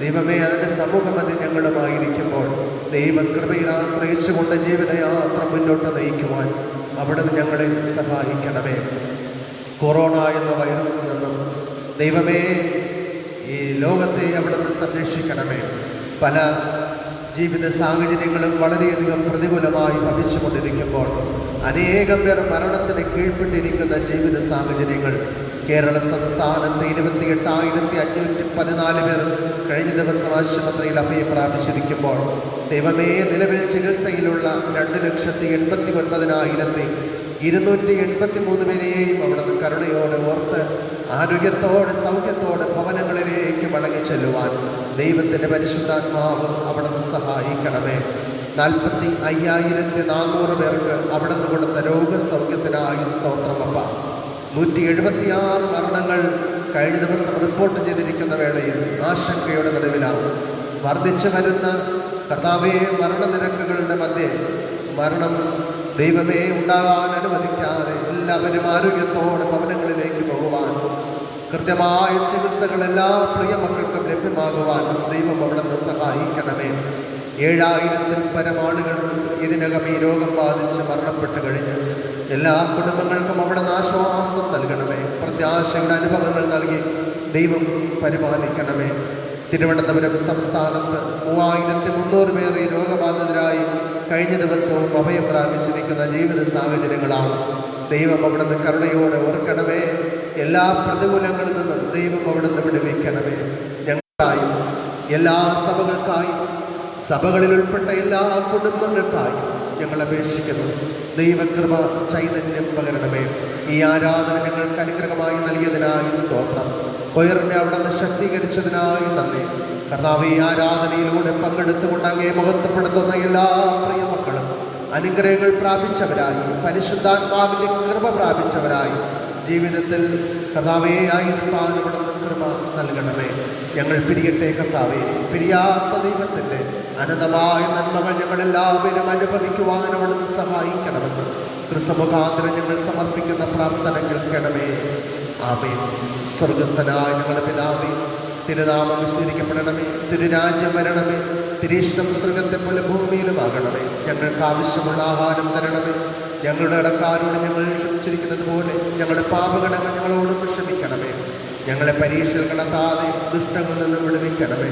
ദൈവമേ, അതിൻ്റെ സമൂഹമതി ഞങ്ങളുമായിരിക്കുമ്പോൾ ദൈവകൃപയിൽ ആശ്രയിച്ചുകൊണ്ട് ജീവിതയാത്ര മുന്നോട്ട് നയിക്കുവാൻ അവിടുന്ന് ഞങ്ങളെ സഹായിക്കണമേ. കൊറോണ എന്ന വൈറസിൽ നിന്നും ദൈവമേ ഈ ലോകത്തെ അവിടുന്ന് സംരക്ഷിക്കണമേ. പല ജീവിത സാഹചര്യങ്ങളും വളരെയധികം പ്രതികൂലമായി ഭവിച്ചുകൊണ്ടിരിക്കുമ്പോൾ അനേകം പേർ മരണത്തിന് കീഴ്പ്പെട്ടിരിക്കുന്ന ജീവിത സാഹചര്യങ്ങൾ കേരള സംസ്ഥാനത്ത് 28,514 പേർ കഴിഞ്ഞ ദിവസം ആശുപത്രിയിൽ അഭയം പ്രാപിച്ചിരിക്കുമ്പോൾ ദൈവമേ, നിലവിൽ ചികിത്സയിലുള്ള 2,89,283 പേരെയും അവിടുന്ന് കരുണയോടെ ഓർത്ത് ആരോഗ്യത്തോടെ സൗഖ്യത്തോടെ ഭവനങ്ങളിലേക്ക് മടങ്ങി ചെല്ലുവാൻ ദൈവത്തിൻ്റെ പരിശുദ്ധാത്മാവ് അവിടുന്ന് സഹായിക്കണമേ. 45,400 പേർക്ക് അവിടുന്ന് കൊടുത്ത രോഗസൗഖ്യത്തിനായി സ്തോത്രമപ്പ. 176 മരണങ്ങൾ കഴിഞ്ഞ ദിവസം റിപ്പോർട്ട് ചെയ്തിരിക്കുന്ന വേളയിൽ ആശങ്കയുടെ നടുവിലാണ്. വർദ്ധിച്ചു വരുന്ന കർത്താവേ, മരണനിരക്കുകളുടെ മധ്യേ മരണം ദൈവമേ ഉണ്ടാകാൻ അനുവദിക്കാതെ എല്ലാവരും ആരോഗ്യത്തോടെ ഭവനങ്ങളിലേക്ക് പോകുവാൻ, കൃത്യമായ ചികിത്സകൾ എല്ലാ പ്രിയ മക്കൾക്കും ലഭ്യമാകുവാൻ ദൈവം അവിടുന്ന് സഹായിക്കണമേ. 7,000-ൽ പരം ആളുകൾ ഇതിനകം ഈ രോഗം ബാധിച്ച് മരണപ്പെട്ട് കഴിഞ്ഞ് എല്ലാ കുടുംബങ്ങൾക്കും അവിടുന്ന് ആശ്വാസം നൽകണമേ. പ്രത്യാശയുടെ അനുഭവങ്ങൾ നൽകി ദൈവം പരിപാലിക്കണമേ. തിരുവനന്തപുരം സംസ്ഥാനത്ത് 3,300 പേർ ഈ രോഗബാധിതരായി കഴിഞ്ഞ ദിവസവും അഭയം പ്രാപിച്ചിരിക്കുന്ന ജീവിത സാഹചര്യങ്ങളാണ്. ദൈവം അവിടുന്ന് കരുണയോടെ ഓർക്കണമേ. എല്ലാ പ്രതികൂലങ്ങളിൽ നിന്നും ദൈവം അവിടുന്ന് വിടുവിക്കണമേ. ഞങ്ങൾക്കായും എല്ലാ സഭകൾക്കായും സഭകളിൽ ഉൾപ്പെട്ട എല്ലാ കുടുംബങ്ങൾക്കായും ഞങ്ങൾ അപേക്ഷിക്കുന്നു. ദൈവകൃപ ചൈതന്യം പകരണമേ. ഈ ആരാധന ഞങ്ങൾക്ക് അനുഗ്രഹമായി നൽകിയതിനായി സ്തോത്രം. ഉയർന്നെ അവിടുന്ന് ശക്തീകരിച്ചതിനായി നന്ദി. കർത്താവ്, ഈ ആരാധനയിലൂടെ പങ്കെടുത്തുകൊണ്ട് അങ്ങേ മഹത്വപ്പെടുത്തുന്ന എല്ലാ പ്രിയ മക്കളും അനുഗ്രഹങ്ങൾ പ്രാപിച്ചവരായി, പരിശുദ്ധാത്മാവിൻ്റെ കൃപ പ്രാപിച്ചവരായി ജീവിതത്തിൽ കർത്താവേ ആയിരിക്കാൻ അവിടുന്ന് കൃപ നൽകണമേ. ഞങ്ങൾ പിരിയട്ടെ കർത്താവേ. പിരിയാത്ത ദൈവത്തിൻ്റെ അനന്തമായ നന്മകൾ ഞങ്ങളെല്ലാവരും അനുഭവിക്കുവാൻ അവിടുന്ന് സഹായിക്കണമെന്ന് ക്രിസ്തു മുഖാന്തരം ഞങ്ങൾ സമർപ്പിക്കുന്ന പ്രാർത്ഥന കേൾക്കണമേ. ആമേൻ. സ്വർഗസ്ഥനായ ഞങ്ങളുടെ പിതാവേ, തിരുനാമം വിസ്മരിക്കപ്പെടണമേ. തിരുരാജ്യം വരണമേ. തിരീഷ്ടം സ്വർഗത്തെ പോലെ ഭൂമിയിലുമാകണമേ. ഞങ്ങൾക്ക് ആവശ്യമുള്ള ആഹാരം തരണമേ. ഞങ്ങളുടെ കടക്കാരോട് ഞങ്ങൾ ക്ഷമിച്ചിരിക്കുന്നത് പോലെ ഞങ്ങളുടെ പാപകടങ്ങൾ ഞങ്ങളോട് ക്ഷമിക്കണമേ. ഞങ്ങളെ പരീക്ഷയിൽ കടത്താതെ ദുഷ്ടങ്ങളിൽ നിന്ന് വിടുവിക്കണമേ.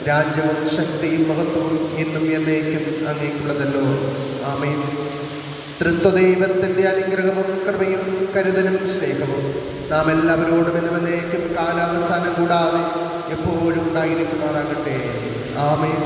രാജ്യവും ശക്തിയും മഹത്വവും ഇന്നും എന്നേക്കും അങ്ങേക്കുള്ളതല്ലോ. ആമേൻ. തൃത്വദൈവത്തിൻ്റെ അനുഗ്രഹവും കൃപയും കരുതലും സ്നേഹവും നാം എല്ലാവരോടും എന്നേക്കും കാലാവസാനം കൂടാതെ എപ്പോഴും ഉണ്ടായിരിക്കുമാറാകട്ടെ. ആമേൻ.